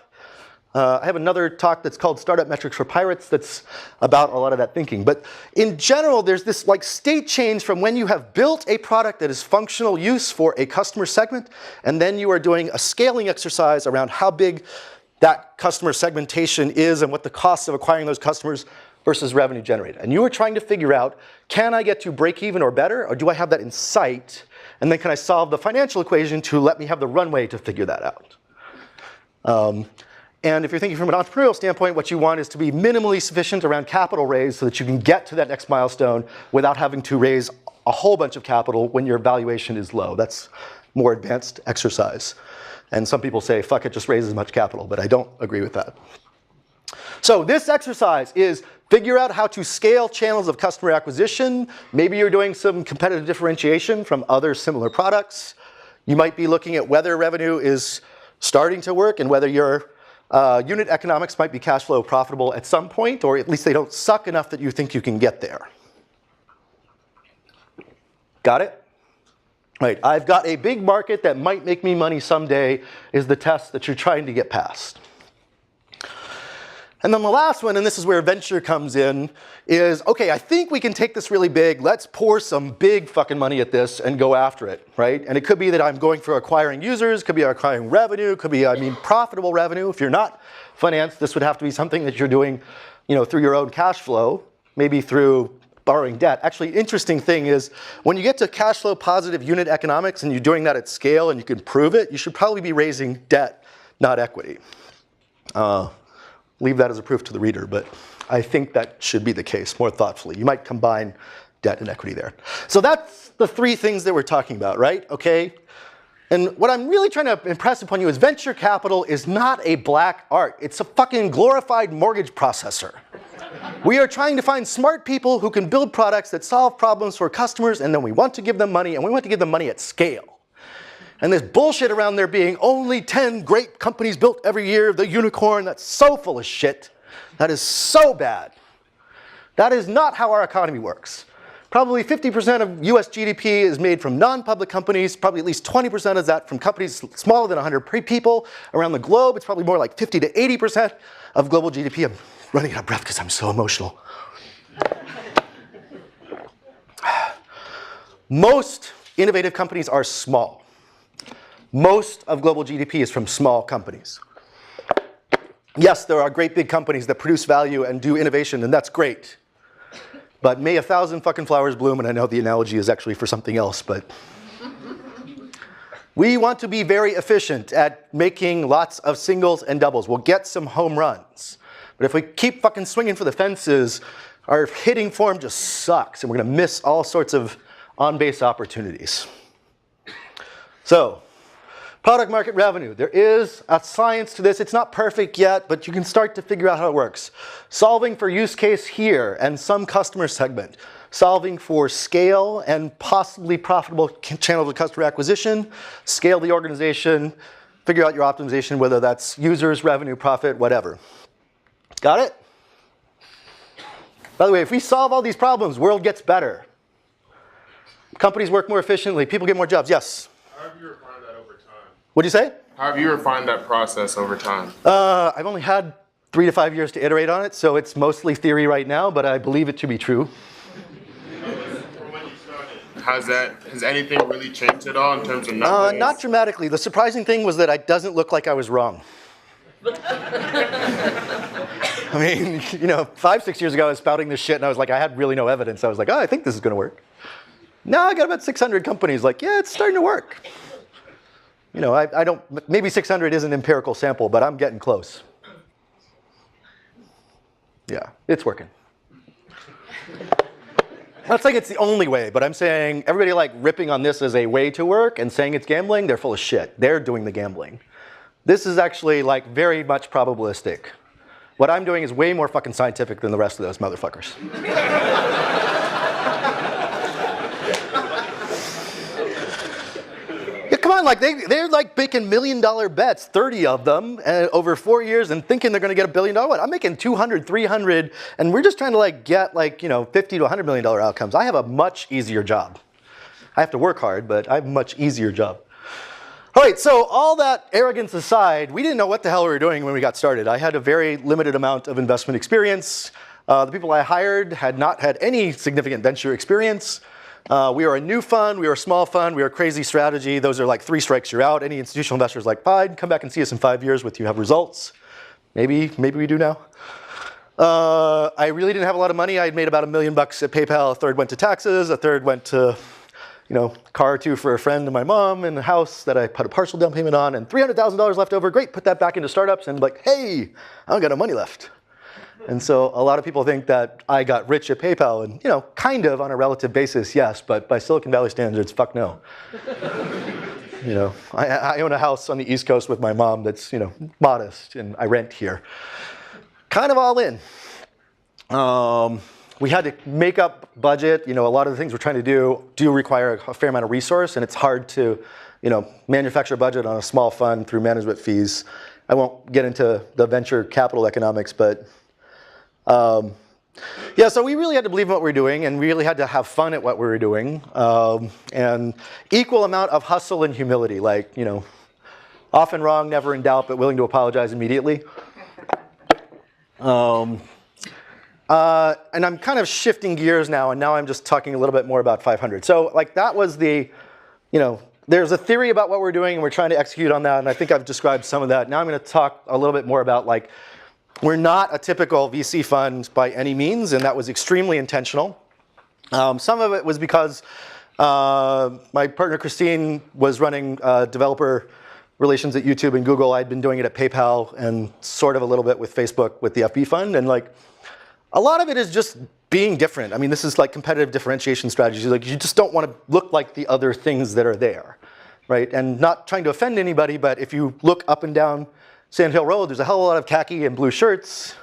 I have another talk that's called Startup Metrics for Pirates that's about a lot of that thinking. But in general, there's this state change from when you have built a product that is functional use for a customer segment, and then you are doing a scaling exercise around how big that customer segmentation is and what the cost of acquiring those customers versus revenue generated. And you are trying to figure out, can I get to break even or better, or do I have that in sight? And then can I solve the financial equation to let me have the runway to figure that out? And if you're thinking from an entrepreneurial standpoint, what you want is to be minimally sufficient around capital raise so that you can get to that next milestone without having to raise a whole bunch of capital when your valuation is low. That's more advanced exercise. And some people say, fuck it, just raise as much capital, but I don't agree with that. So this exercise is figure out how to scale channels of customer acquisition. Maybe you're doing some competitive differentiation from other similar products. You might be looking at whether revenue is starting to work and whether your unit economics might be cash flow profitable at some point, or at least they don't suck enough that you think you can get there. Got it? Right, I've got a big market that might make me money someday is the test that you're trying to get past. And then the last one, and this is where venture comes in, is, okay, I think we can take this really big. Let's pour some big fucking money at this and go after it, right? And it could be that I'm going for acquiring users, could be acquiring revenue, could be, profitable revenue. If you're not finance, this would have to be something that you're doing, through your own cash flow, maybe through borrowing debt. Actually, interesting thing is when you get to cash flow positive unit economics and you're doing that at scale and you can prove it, you should probably be raising debt, not equity. Leave that as a proof to the reader, but I think that should be the case more thoughtfully. You might combine debt and equity there. So that's the three things that we're talking about, right? Okay. And what I'm really trying to impress upon you is venture capital is not a black art. It's a fucking glorified mortgage processor. We are trying to find smart people who can build products that solve problems for customers, and then we want to give them money, and we want to give them money at scale. And this bullshit around there being only 10 great companies built every year, the unicorn, that's so full of shit. That is so bad. That is not how our economy works. Probably 50% of US GDP is made from non-public companies, probably at least 20% of that from companies smaller than 100 people. Around the globe, it's probably more like 50 to 80% of global GDP. I'm running out of breath because I'm so emotional. Most innovative companies are small. Most of global GDP is from small companies. Yes, there are great big companies that produce value and do innovation, and that's great. But may 1,000 fucking flowers bloom, and I know the analogy is actually for something else, but we want to be very efficient at making lots of singles and doubles. We'll get some home runs. But if we keep fucking swinging for the fences, our hitting form just sucks, and we're gonna miss all sorts of on-base opportunities. So, product market revenue. There is a science to this. It's not perfect yet, but you can start to figure out how it works. Solving for use case here and some customer segment. Solving for scale and possibly profitable channels of customer acquisition. Scale the organization. Figure out your optimization, whether that's users, revenue, profit, whatever. Got it? By the way, if we solve all these problems, world gets better. Companies work more efficiently. People get more jobs. Yes? How have you refined that over time? What'd you say? How have you refined that process over time? I've only had 3 to 5 years to iterate on it, so it's mostly theory right now, but I believe it to be true. From when you started, has anything really changed at all in terms of numbers? Not dramatically. The surprising thing was that it doesn't look like I was wrong. I mean, 5, 6 years ago I was spouting this shit and I was like, I had really no evidence. I was like, oh, I think this is gonna work. Now I got about 600 companies like, yeah, it's starting to work. I don't, maybe 600 is an empirical sample, but I'm getting close. Yeah, it's working. I'm not saying it's the only way, but I'm saying everybody like ripping on this as a way to work and saying it's gambling, they're full of shit. They're doing the gambling. This is actually like very much probabilistic. What I'm doing is way more fucking scientific than the rest of those motherfuckers. Come on, like they're like making $1 million bets, 30 of them over 4 years and thinking they're gonna get $1 billion. I'm making 200, 300, and we're just trying to like get like, $50 to $100 million outcomes. I have a much easier job. I have to work hard, but I have a much easier job. All right, so all that arrogance aside, we didn't know what the hell we were doing when we got started. I had a very limited amount of investment experience. The people I hired had not had any significant venture experience. We are a new fund, we are a small fund, we are a crazy strategy. Those are like 3 strikes, you're out. Any institutional investor is like, fine, come back and see us in 5 years with you have results. Maybe we do now. I really didn't have a lot of money. I had made about $1 million at PayPal. A third went to taxes, a third went to, car or two for a friend and my mom, and a house that I put a partial down payment on, and $300,000 left over. Great, put that back into startups, and like, hey, I don't got no money left. And so a lot of people think that I got rich at PayPal, and kind of on a relative basis, yes, but by Silicon Valley standards, fuck no. I own a house on the East Coast with my mom that's modest, and I rent here. Kind of all in. We had to make up budget. A lot of the things we're trying to do require a fair amount of resource, and it's hard to manufacture a budget on a small fund through management fees. I won't get into the venture capital economics, but yeah, so we really had to believe in what we were doing, and we really had to have fun at what we were doing, and equal amount of hustle and humility, like, often wrong, never in doubt, but willing to apologize immediately. And I'm kind of shifting gears now, and now I'm just talking a little bit more about 500. So like that was the, there's a theory about what we're doing, and we're trying to execute on that, and I think I've described some of that. Now I'm going to talk a little bit more about like, we're not a typical VC fund by any means, and that was extremely intentional. Some of it was because my partner Christine was running developer relations at YouTube and Google. I'd been doing it at PayPal and sort of a little bit with Facebook with the FB fund. And like, a lot of it is just being different. I mean, this is like competitive differentiation strategies. Like, you just don't want to look like the other things that are there, right? And not trying to offend anybody, but if you look up and down Sand Hill Road, there's a hell of a lot of khaki and blue shirts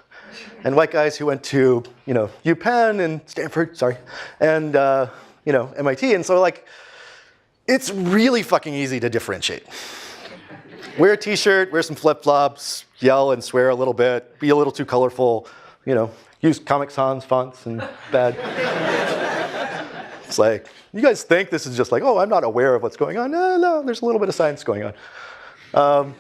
and white guys who went to, UPenn and Stanford, and, MIT. And so like, it's really fucking easy to differentiate. Wear a t-shirt, wear some flip-flops, yell and swear a little bit, be a little too colorful, use Comic Sans fonts and bad. It's like, you guys think this is just like, oh, I'm not aware of what's going on. No, there's a little bit of science going on.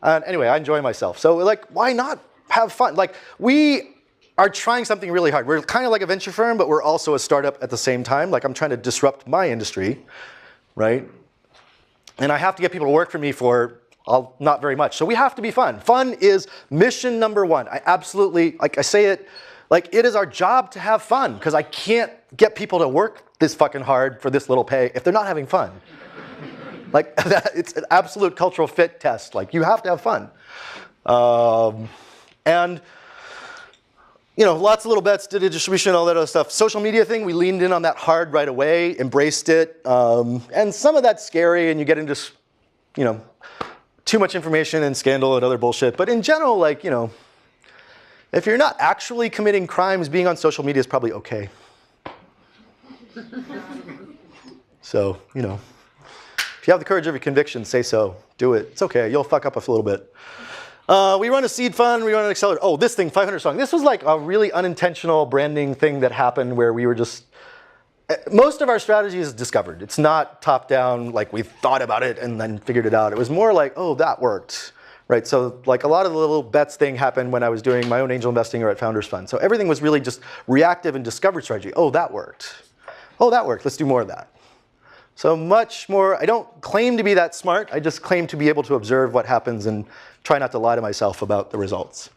And anyway, I enjoy myself. So like, why not have fun? Like, we are trying something really hard. We're kind of like a venture firm, but we're also a startup at the same time. Like, I'm trying to disrupt my industry, right? And I have to get people to work for me for not very much. So we have to be fun. Fun is mission number one. I absolutely, like I say it, like it is our job to have fun, because I can't get people to work this fucking hard for this little pay if they're not having fun. Like, it's an absolute cultural fit test. Like, you have to have fun. And, lots of little bets, did a distribution, all that other stuff. Social media thing, we leaned in on that hard right away, embraced it. And some of that's scary, and you get into, too much information and scandal and other bullshit. But in general, like, if you're not actually committing crimes, being on social media is probably okay. So, if you have the courage of your convictions, say so. Do it. It's okay. You'll fuck up a little bit. We run a seed fund. We run an accelerator. Oh, this thing, 500 strong. This was like a really unintentional branding thing that happened where we were just, most of our strategy is discovered. It's not top down, like we thought about it and then figured it out. It was more like, oh, that worked, right? So like a lot of the little bets thing happened when I was doing my own angel investing or at Founders Fund. So everything was really just reactive and discovered strategy. Oh, that worked. Oh, that worked. Let's do more of that. So much more, I don't claim to be that smart. I just claim to be able to observe what happens and try not to lie to myself about the results.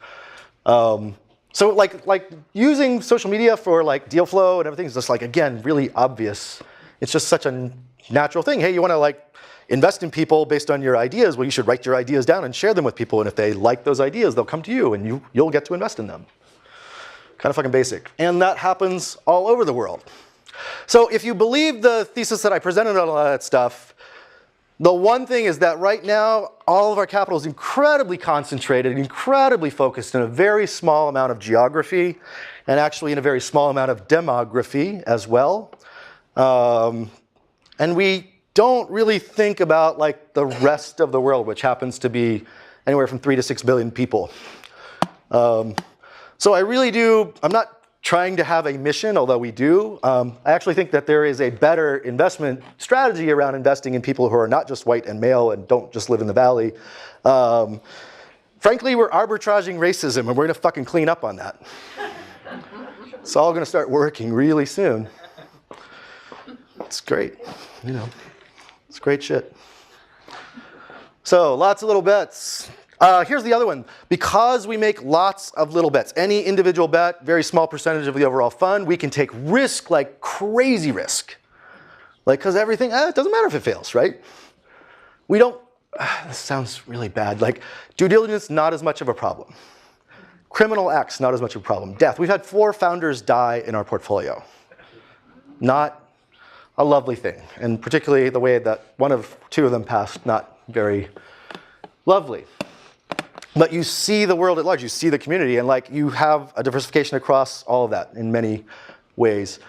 So like using social media for like deal flow and everything is just like, again, really obvious. It's just such a natural thing. Hey, you want to like invest in people based on your ideas? Well, you should write your ideas down and share them with people. And if they like those ideas, they'll come to you and you'll get to invest in them. Kind of fucking basic. And that happens all over the world. So if you believe the thesis that I presented on all that stuff, the one thing is that right now, all of our capital is incredibly concentrated, incredibly focused in a very small amount of geography, and actually in a very small amount of demography as well. And we don't really think about like the rest of the world, which happens to be anywhere from 3 to 6 billion people. So I really do, I'm not trying to have a mission, although we do. I actually think that there is a better investment strategy around investing in people who are not just white and male and don't just live in the valley. Frankly, we're arbitraging racism, and we're going to fucking clean up on that. It's all going to start working really soon. It's great, it's great shit. So lots of little bets. Here's the other one. Because we make lots of little bets, any individual bet, very small percentage of the overall fund, we can take risk, like crazy risk. Like, because everything, it doesn't matter if it fails, right? We don't, this sounds really bad. Like, due diligence, not as much of a problem. Criminal acts, not as much of a problem. Death. We've had 4 founders die in our portfolio. Not a lovely thing. And particularly the way that 2 of them passed, not very lovely. But you see the world at large, you see the community, and like you have a diversification across all of that in many ways.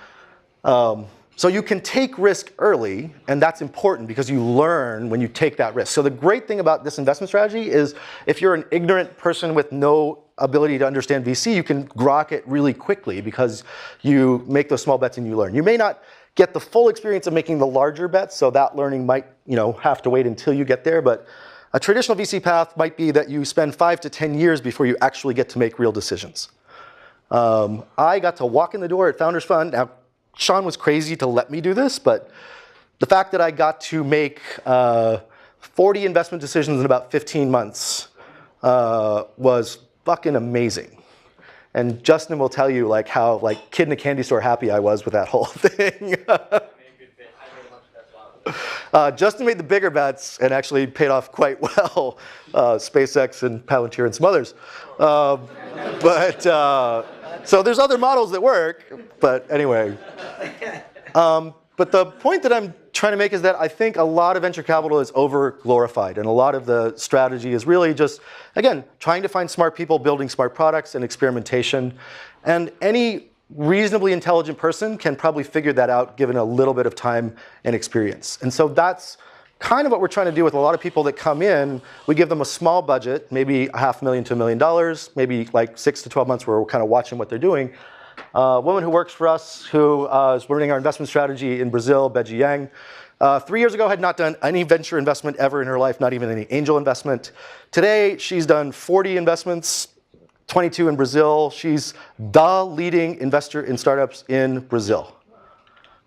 So you can take risk early, and that's important because you learn when you take that risk. So the great thing about this investment strategy is if you're an ignorant person with no ability to understand VC, you can grok it really quickly because you make those small bets and you learn. You may not get the full experience of making the larger bets, so that learning might have to wait until you get there, but a traditional VC path might be that you spend 5 to 10 years before you actually get to make real decisions. I got to walk in the door at Founders Fund. Now, Sean was crazy to let me do this, but the fact that I got to make 40 investment decisions in about 15 months was fucking amazing. And Justin will tell you like how like kid in a candy store happy I was with that whole thing. Justin made the bigger bets and actually paid off quite well. SpaceX and Palantir and some others. So there's other models that work, but anyway. But the point that I'm trying to make is that I think a lot of venture capital is over-glorified, and a lot of the strategy is really just, again, trying to find smart people, building smart products, and experimentation. And any reasonably intelligent person can probably figure that out given a little bit of time and experience. And so that's kind of what we're trying to do with a lot of people that come in. We give them a small budget, maybe $500,000 to $1 million, maybe like 6 to 12 months where we're kind of watching what they're doing. A woman who works for us who is running our investment strategy in Brazil, Beji Yang, 3 years ago had not done any venture investment ever in her life, not even any angel investment. Today, she's done 40 investments, 22 in Brazil. She's the leading investor in startups in Brazil.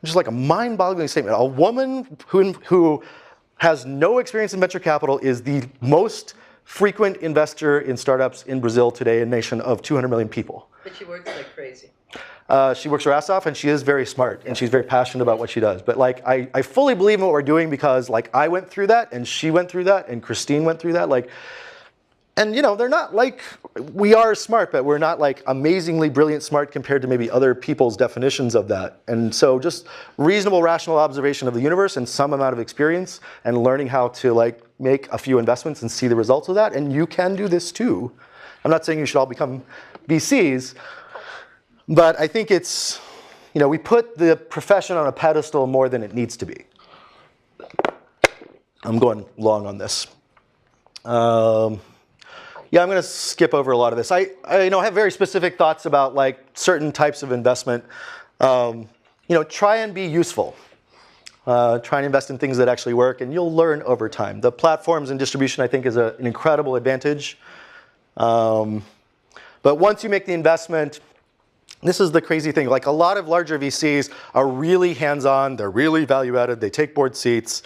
Which is like a mind-boggling statement. A woman who has no experience in venture capital is the most frequent investor in startups in Brazil today, a nation of 200 million people. But she works like crazy. She works her ass off, and she is very smart, and she's very passionate about what she does. But like, I fully believe in what we're doing because like I went through that, and she went through that, and Christine went through that. Like, and they're not like, we are smart, but we're not like amazingly brilliant smart compared to maybe other people's definitions of that. And so just reasonable, rational observation of the universe and some amount of experience and learning how to like make a few investments and see the results of that. And you can do this too. I'm not saying you should all become VCs, but I think it's, we put the profession on a pedestal more than it needs to be. I'm going long on this. Yeah, I'm going to skip over a lot of this. I have very specific thoughts about like certain types of investment. Try and be useful. Try and invest in things that actually work, and you'll learn over time. The platforms and distribution, I think, is an incredible advantage. But once you make the investment, this is the crazy thing. Like a lot of larger VCs are really hands-on. They're really value-added. They take board seats.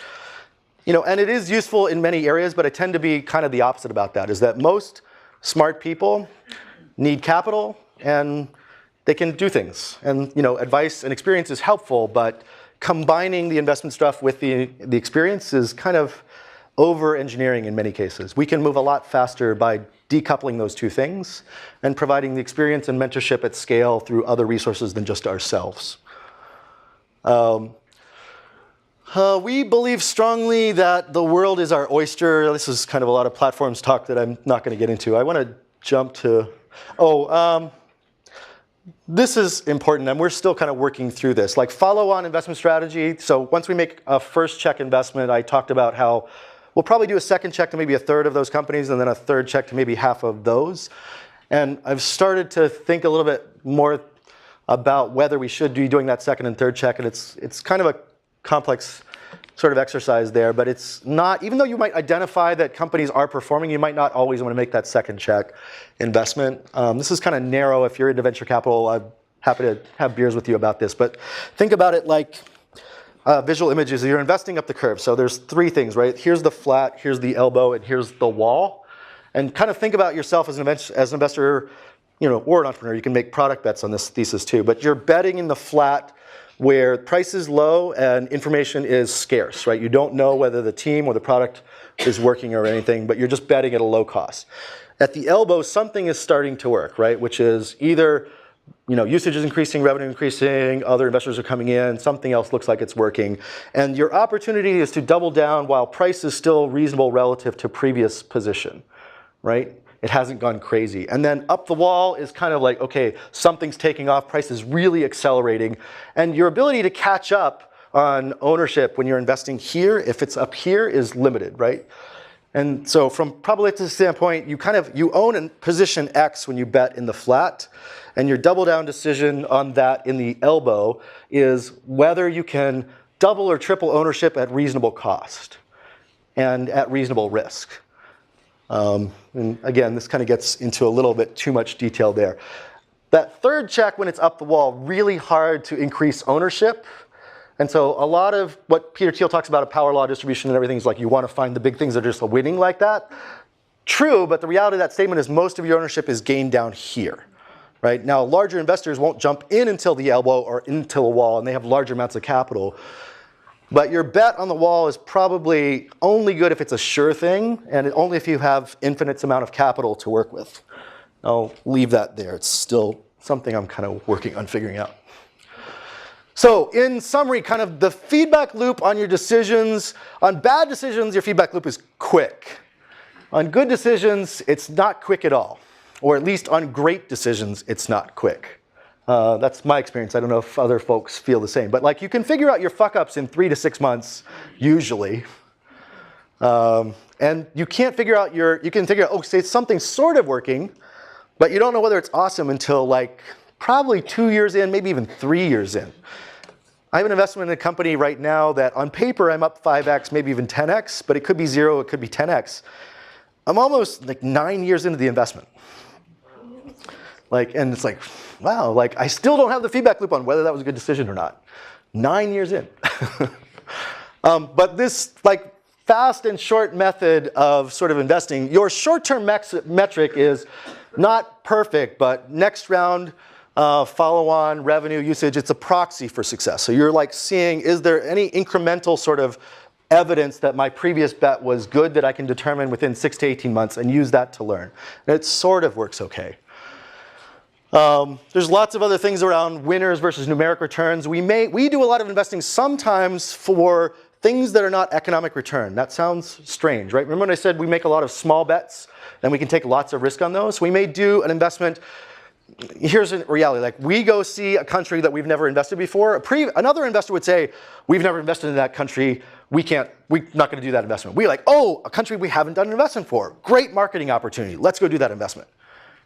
And it is useful in many areas, but I tend to be kind of the opposite about that, is that most smart people need capital and they can do things. And advice and experience is helpful, but combining the investment stuff with the experience is kind of over-engineering in many cases. We can move a lot faster by decoupling those two things and providing the experience and mentorship at scale through other resources than just ourselves. We believe strongly that the world is our oyster. This is kind of a lot of platforms talk that I'm not going to get into. I want to jump to, this is important, and we're still kind of working through this. Like follow-on investment strategy. So once we make a first check investment, I talked about how we'll probably do a second check to maybe a third of those companies, and then a third check to maybe half of those. And I've started to think a little bit more about whether we should be doing that second and third check, and it's kind of a complex sort of exercise there, but it's not, even though you might identify that companies are performing, you might not always want to make that second check investment. This is kind of narrow. If you're into venture capital, I'm happy to have beers with you about this, but think about it like visual images. You're investing up the curve. So there's 3 things, right? Here's the flat, here's the elbow, and here's the wall. And kind of think about yourself as an investor, or an entrepreneur. You can make product bets on this thesis too, but you're betting in the flat where price is low and information is scarce, right? You don't know whether the team or the product is working or anything, but you're just betting at a low cost. at the elbow, something is starting to work, right? Which is either usage is increasing, revenue increasing, other investors are coming in, something else looks like it's working. And your opportunity is to double down while price is still reasonable relative to previous position, right? It hasn't gone crazy. And then up the wall is kind of like, okay, something's taking off, price is really accelerating. And your ability to catch up on ownership when you're investing here, if it's up here, is limited, right? And so from probabilistic standpoint, you own a position X when you bet in the flat, and your double down decision on that in the elbow is whether you can double or triple ownership at reasonable cost and at reasonable risk. And again, this kind of gets into a little bit too much detail there. That third check when it's up the wall, really hard to increase ownership. And so a lot of what Peter Thiel talks about a power law distribution and everything is like you want to find the big things that are just winning like that. True, but the reality of that statement is most of your ownership is gained down here. Right? Now, larger investors won't jump in until the elbow or into a wall, and they have larger amounts of capital. But your bet on the wall is probably only good if it's a sure thing, and only if you have infinite amount of capital to work with. I'll leave that there. It's still something I'm kind of working on figuring out. So in summary, kind of the feedback loop on your decisions. On bad decisions, your feedback loop is quick. On good decisions, it's not quick at all. Or at least on great decisions, it's not quick. That's my experience. I don't know if other folks feel the same. But like you can figure out your fuck-ups in 3 to 6 months, usually. And you can't figure out oh, say something's sort of working, but you don't know whether it's awesome until like probably 2 years in, maybe even 3 years in. I have an investment in a company right now that on paper I'm up 5x, maybe even 10x, but it could be 0, it could be 10x. I'm almost like 9 years into the investment. And it's like, wow, like I still don't have the feedback loop on whether that was a good decision or not. 9 years in. But this like fast and short method of sort of investing, your short-term metric is not perfect, but next round, follow-on, revenue, usage, it's a proxy for success. So you're like seeing, is there any incremental sort of evidence that my previous bet was good that I can determine within 6 to 18 months and use that to learn. And it sort of works okay. There's lots of other things around winners versus numeric returns. We do a lot of investing sometimes for things that are not economic return. That sounds strange, right? Remember when I said we make a lot of small bets and we can take lots of risk on those? We may do an investment. Here's a reality, like we go see a country that we've never invested before. Another investor would say, we've never invested in that country. We're not going to do that investment. We're like, oh, a country we haven't done an investment for. Great marketing opportunity. Let's go do that investment.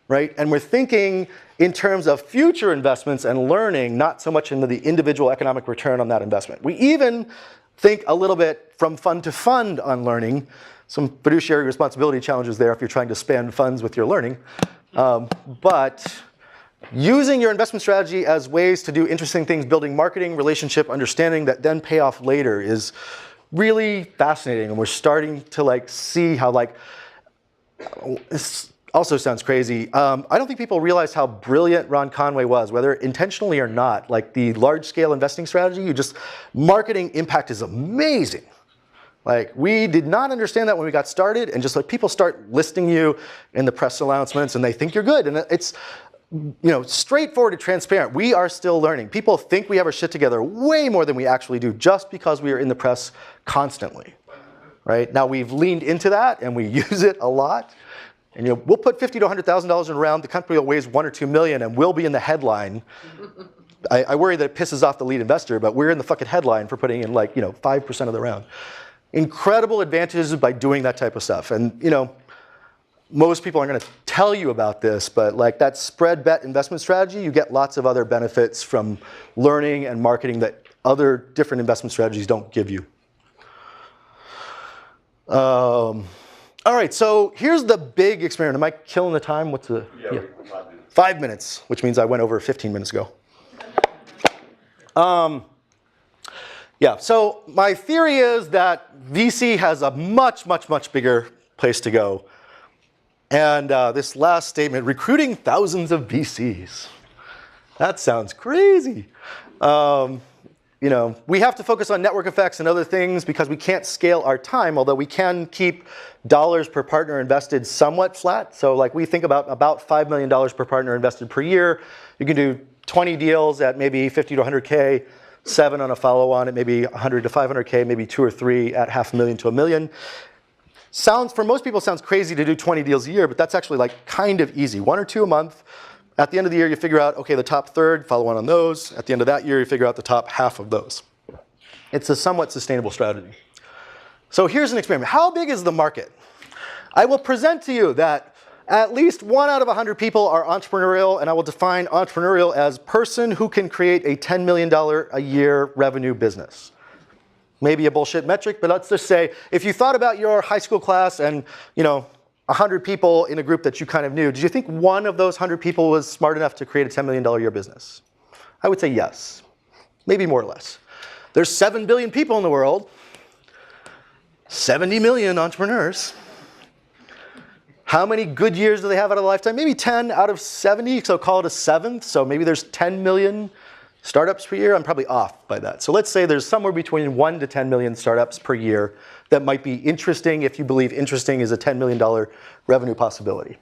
Right? And we're thinking in terms of future investments and learning, not so much into the individual economic return on that investment. We even think a little bit from fund to fund on learning. Some fiduciary responsibility challenges there if you're trying to spend funds with your learning. But using your investment strategy as ways to do interesting things, building marketing, relationship, understanding that then pay off later is really fascinating. And we're starting to like see how like, this also sounds crazy. I don't think people realize how brilliant Ron Conway was, whether intentionally or not. Like the large scale investing strategy, marketing impact is amazing. Like we did not understand that when we got started, and just like people start listing you in the press announcements and they think you're good. And it's straightforward and transparent. We are still learning. People think we have our shit together way more than we actually do just because we are in the press constantly. Right? Now we've leaned into that and we use it a lot. And we'll put $50,000 to $100,000 in a round. The company will raise 1 or 2 million and we'll be in the headline. I worry that it pisses off the lead investor, but we're in the fucking headline for putting in 5% of the round. Incredible advantages by doing that type of stuff. And most people aren't going to tell you about this, but like that spread bet investment strategy, you get lots of other benefits from learning and marketing that other different investment strategies don't give you. All right, so here's the big experiment. Am I killing the time? What's the? Yeah. 5 minutes. 5 minutes, which means I went over 15 minutes ago. Yeah, so my theory is that VC has a much, much, much bigger place to go. And this last statement, recruiting thousands of VCs. That sounds crazy. we have to focus on network effects and other things because we can't scale our time, although we can keep dollars per partner invested somewhat flat. So like we think about $5 million per partner invested per year. You can do 20 deals at maybe 50 to 100K, 7 on a follow-on at maybe 100 to 500K, maybe 2 or 3 at $500,000 to $1 million. For most people, sounds crazy to do 20 deals a year, but that's actually like kind of easy. 1 or 2 a month. At the end of the year, you figure out, okay, the top third, follow on those. At the end of that year, you figure out the top half of those. It's a somewhat sustainable strategy. So here's an experiment. How big is the market? I will present to you that at least 1 out of 100 people are entrepreneurial, and I will define entrepreneurial as person who can create a $10 million a year revenue business. Maybe a bullshit metric, but let's just say if you thought about your high school class and 100 people in a group that you kind of knew, did you think 1 of those 100 people was smart enough to create a $10 million a year business? I would say yes, maybe more or less. There's 7 billion people in the world, 70 million entrepreneurs. How many good years do they have out of a lifetime? Maybe 10 out of 70, so call it a 7th. So maybe there's 10 million startups per year. I'm probably off by that. So let's say there's somewhere between 1 to 10 million startups per year that might be interesting if you believe interesting is a $10 million revenue possibility.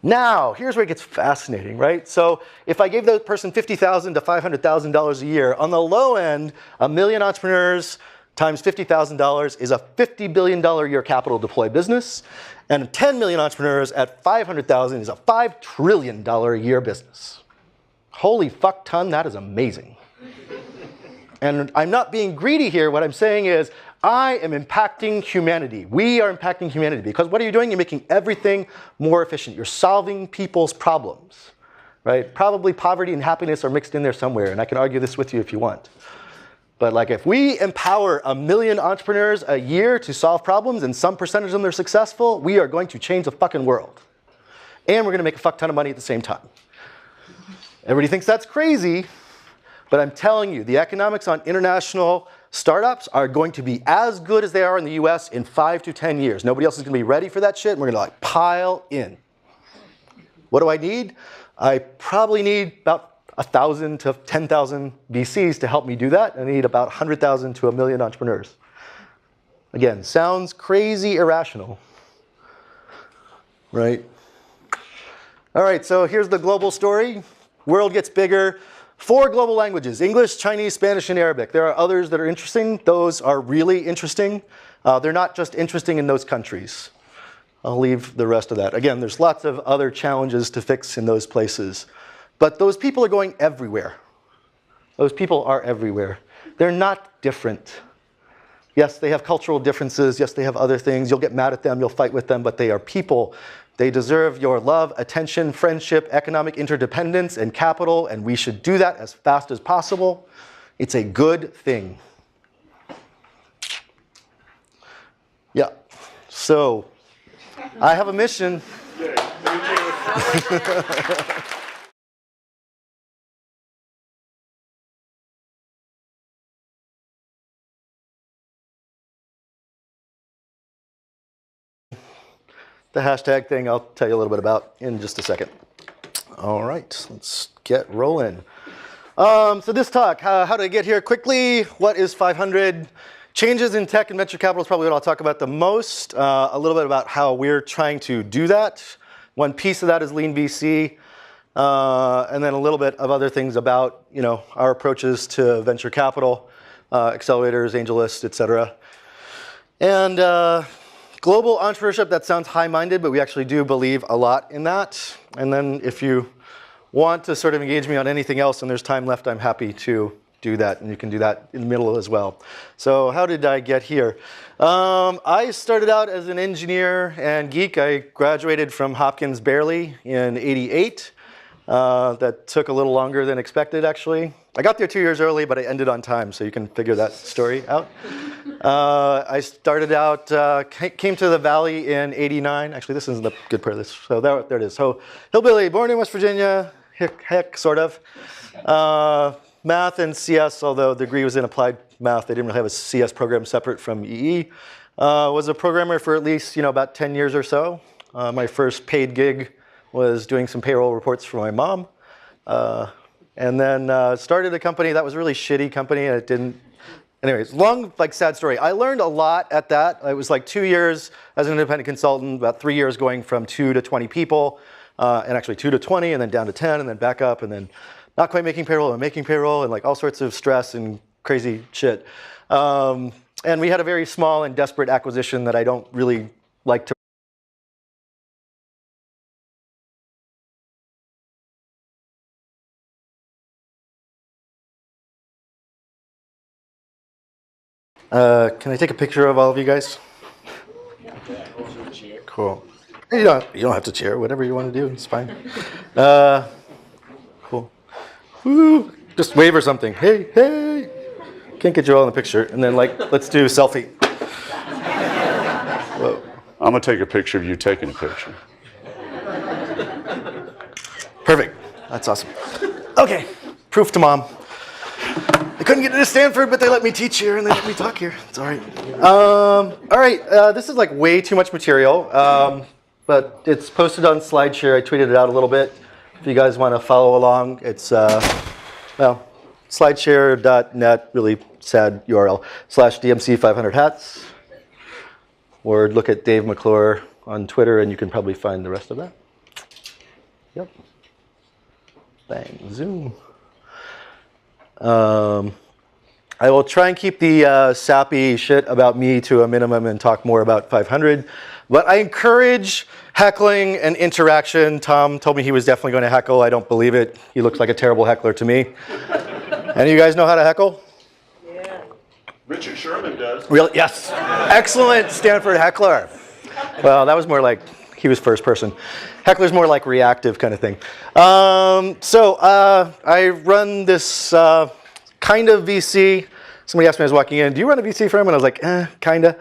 Now, here's where it gets fascinating, right? So if I gave that person $50,000 to $500,000 a year, on the low end, 1 million entrepreneurs times $50,000 is a $50 billion a year capital deploy business. And 10 million entrepreneurs at 500,000 is a $5 trillion a year business. Holy fuck ton, that is amazing. And I'm not being greedy here. What I'm saying is I am impacting humanity. We are impacting humanity because what are you doing? You're making everything more efficient. You're solving people's problems, right? Probably poverty and happiness are mixed in there somewhere, and I can argue this with you if you want. But like if we empower 1 million entrepreneurs a year to solve problems and some percentage of them are successful, we are going to change the fucking world. And we're going to make a fuck ton of money at the same time. Everybody thinks that's crazy, but I'm telling you, the economics on international startups are going to be as good as they are in the US in 5 to 10 years. Nobody else is going to be ready for that shit, and we're going to like pile in. What do I need? I probably need about 1,000 to 10,000 VCs to help me do that. I need about 100,000 to 1 million entrepreneurs. Again, sounds crazy irrational, right? All right, so here's the global story. World gets bigger. 4 global languages: English, Chinese, Spanish, and Arabic. There are others that are interesting. Those are really interesting. They're not just interesting in those countries. I'll leave the rest of that. Again, there's lots of other challenges to fix in those places. But those people are going everywhere. Those people are everywhere. They're not different. Yes, they have cultural differences. Yes, they have other things. You'll get mad at them. You'll fight with them. But they are people. They deserve your love, attention, friendship, economic interdependence, and capital. And we should do that as fast as possible. It's a good thing. Yeah. So I have a mission. The hashtag thing I'll tell you a little bit about in just a second. All right, let's get rolling. So this talk, how did I get here quickly? What is 500? Changes in tech and venture capital is probably what I'll talk about the most. A little bit about how we're trying to do that. One piece of that is lean VC. And then a little bit of other things about our approaches to venture capital, accelerators, AngelList, et cetera. And global entrepreneurship, that sounds high-minded, but we actually do believe a lot in that. And then if you want to sort of engage me on anything else and there's time left, I'm happy to do that. And you can do that in the middle as well. So how did I get here? I started out as an engineer and geek. I graduated from Hopkins barely in '88. That took a little longer than expected, actually. I got there 2 years early, but I ended on time, so you can figure that story out. I started out, came to the Valley in '89. Actually, this isn't the good part of this. So there it is. So hillbilly, born in West Virginia, heck, sort of. Math and CS, although the degree was in applied math. They didn't really have a CS program separate from EE. Was a programmer for at least about 10 years or so. My first paid gig was doing some payroll reports for my mom. and then started a company that was a really shitty company, and it didn't. Anyways, long, sad story. I learned a lot at that. It was 2 years as an independent consultant, about 3 years going from 2 to 20 people, and actually 2 to 20, and then down to 10, and then back up, and then not quite making payroll, and making payroll, and all sorts of stress and crazy shit. And we had a very small and desperate acquisition that I don't really like to. Can I take a picture of all of you guys? Cool. You don't have to cheer. Whatever you want to do, it's fine. Cool. Woo! Just wave or something. Hey, hey! Can't get you all in the picture. And then let's do a selfie. Whoa. I'm gonna take a picture of you taking a picture. Perfect. That's awesome. Okay. Proof to mom. I couldn't get into Stanford, but they let me teach here and they let me talk here. It's all right. All right. This is way too much material, but it's posted on SlideShare. I tweeted it out a little bit. If you guys want to follow along, it's slideshare.net, really sad URL, /DMC500hats. Or look at Dave McClure on Twitter, and you can probably find the rest of that. Yep. Bang. Zoom. I will try and keep the sappy shit about me to a minimum and talk more about 500. But I encourage heckling and interaction. Tom told me he was definitely going to heckle. I don't believe it. He looks like a terrible heckler to me. Any of you guys know how to heckle? Yeah. Richard Sherman does. Really? Yes. Excellent Stanford heckler. Well, that was more he was first person. Heckler's more reactive kind of thing. I run this kind of VC. Somebody asked me as I was walking in, do you run a VC firm? And I was like, kinda.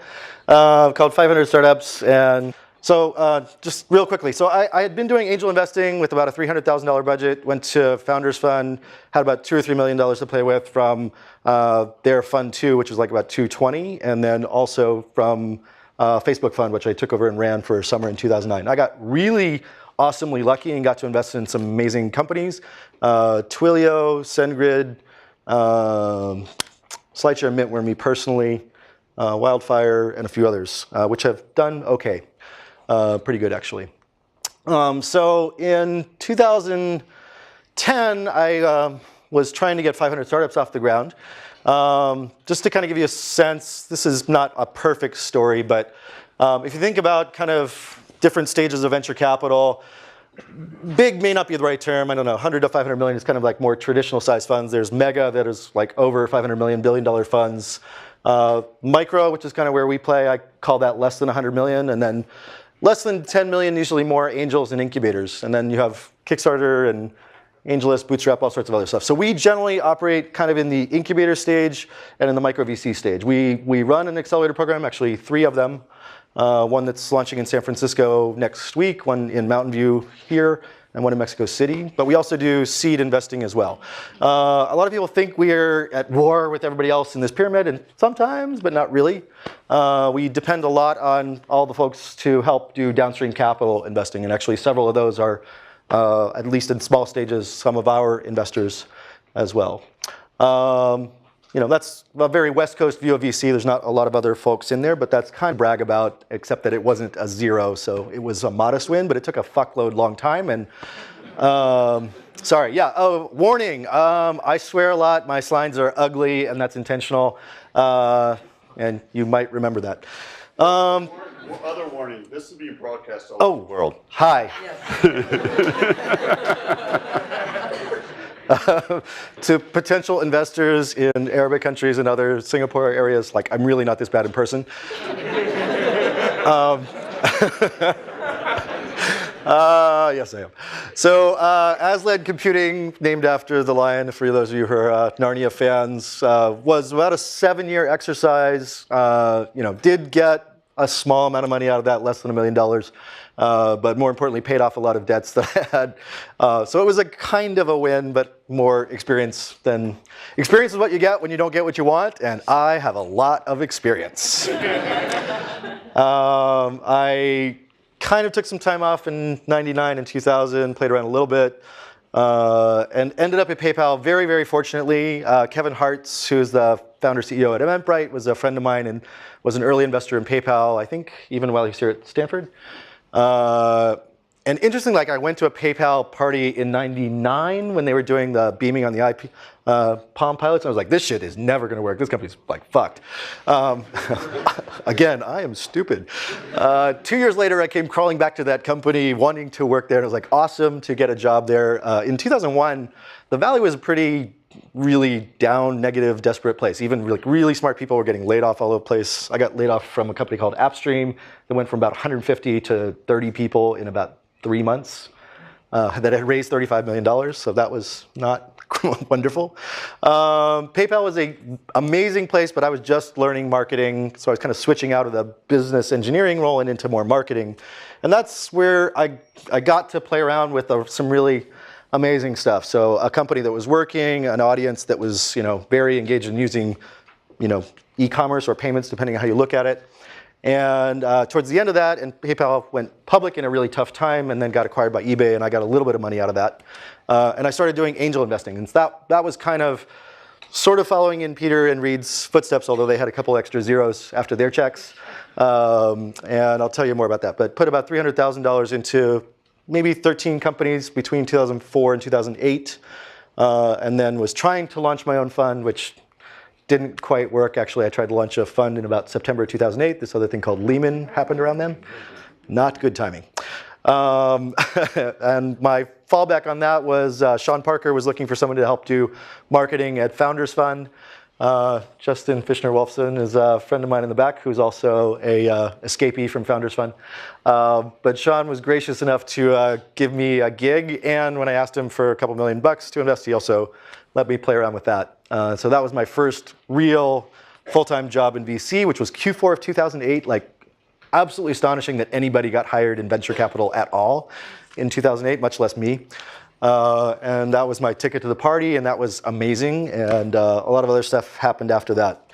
Called 500 Startups. And so just real quickly. So I had been doing angel investing with about a $300,000 budget, went to Founders Fund, had about $2 or $3 million to play with from their Fund 2, which was about 220, and then also from Facebook Fund, which I took over and ran for summer in 2009. I got really awesomely lucky and got to invest in some amazing companies. Twilio, SendGrid, SlideShare Mint were me personally, Wildfire, and a few others, which have done okay. Pretty good, actually. So in 2010, I was trying to get 500 startups off the ground. Just to kind of give you a sense, this is not a perfect story, but if you think about kind of different stages of venture capital, big may not be the right term. I don't know, 100 to 500 million is kind of more traditional size funds. There's mega that is over 500 million, billion-dollar funds. Micro, which is kind of where we play, I call that less than 100 million. And then less than 10 million, usually more angels and incubators. And then you have Kickstarter and AngelList, Bootstrap, all sorts of other stuff. So we generally operate kind of in the incubator stage and in the micro VC stage. We run an accelerator program, actually 3 of them. One that's launching in San Francisco next week, one in Mountain View here, and one in Mexico City. But we also do seed investing as well. A lot of people think we're at war with everybody else in this pyramid, and sometimes, but not really. We depend a lot on all the folks to help do downstream capital investing, and actually several of those are, at least in small stages, some of our investors as well. That's a very West Coast view of VC. There's not a lot of other folks in there, but that's kind of brag about, except that it wasn't a 0, so it was a modest win, but it took a fuckload long time. And sorry, yeah. Oh, warning. I swear a lot. My slides are ugly, and that's intentional. And you might remember that. Other warning. This is being broadcast all over the world. Hi. To potential investors in Arabic countries and other Singapore areas, I'm really not this bad in person. Yes, I am. So Aslan Computing, named after the lion, for those of you who are Narnia fans, was about a 7-year exercise. Did get a small amount of money out of that, less than $1 million. But more importantly, paid off a lot of debts that I had. So it was a kind of a win, but more experience than... Experience is what you get when you don't get what you want, and I have a lot of experience. I kind of took some time off in '99 and 2000, played around a little bit. and ended up at PayPal very, very fortunately. Kevin Hartz, who's the founder CEO at Eventbrite, was a friend of mine and was an early investor in PayPal, I think even while he was here at Stanford. And interestingly, like I went to a PayPal party in '99 when they were doing the beaming on the IP, Palm pilots. And I was like, this shit is never going to work. This company's like fucked. Again, I am stupid. 2 years later, I came crawling back to that company wanting to work there. And it was like awesome to get a job there. In 2001, the Valley was a pretty really down, negative, desperate place. Even really smart people were getting laid off all over the place. I got laid off from a company called AppStream that went from about 150 to 30 people in about 3 months that had raised $35 million. So that was not wonderful. PayPal was an amazing place, but I was just learning marketing. So I was kind of switching out of the business engineering role and into more marketing. And that's where I got to play around with some really amazing stuff. So a company that was working, an audience that was, very engaged in using, e-commerce or payments, depending on how you look at it. And towards the end of that, and PayPal went public in a really tough time and then got acquired by eBay, and I got a little bit of money out of that. And I started doing angel investing. And that was kind of sort of following in Peter and Reed's footsteps, although they had a couple extra zeros after their checks. And I'll tell you more about that. But put about $300,000 into maybe 13 companies between 2004 and 2008, and then was trying to launch my own fund, which didn't quite work. Actually, I tried to launch a fund in about September 2008. This other thing called Lehman happened around then. Not good timing. And my fallback on that was Sean Parker was looking for someone to help do marketing at Founders Fund. Justin Fishner-Wolfson is a friend of mine in the back who's also a escapee from Founders Fund. But Sean was gracious enough to give me a gig, and when I asked him for a couple $1 million to invest, he also let me play around with that. So that was my first real full-time job in VC, which was Q4 of 2008. Like, absolutely astonishing that anybody got hired in venture capital at all in 2008, much less me. And that was my ticket to the party, and that was amazing. And a lot of other stuff happened after that.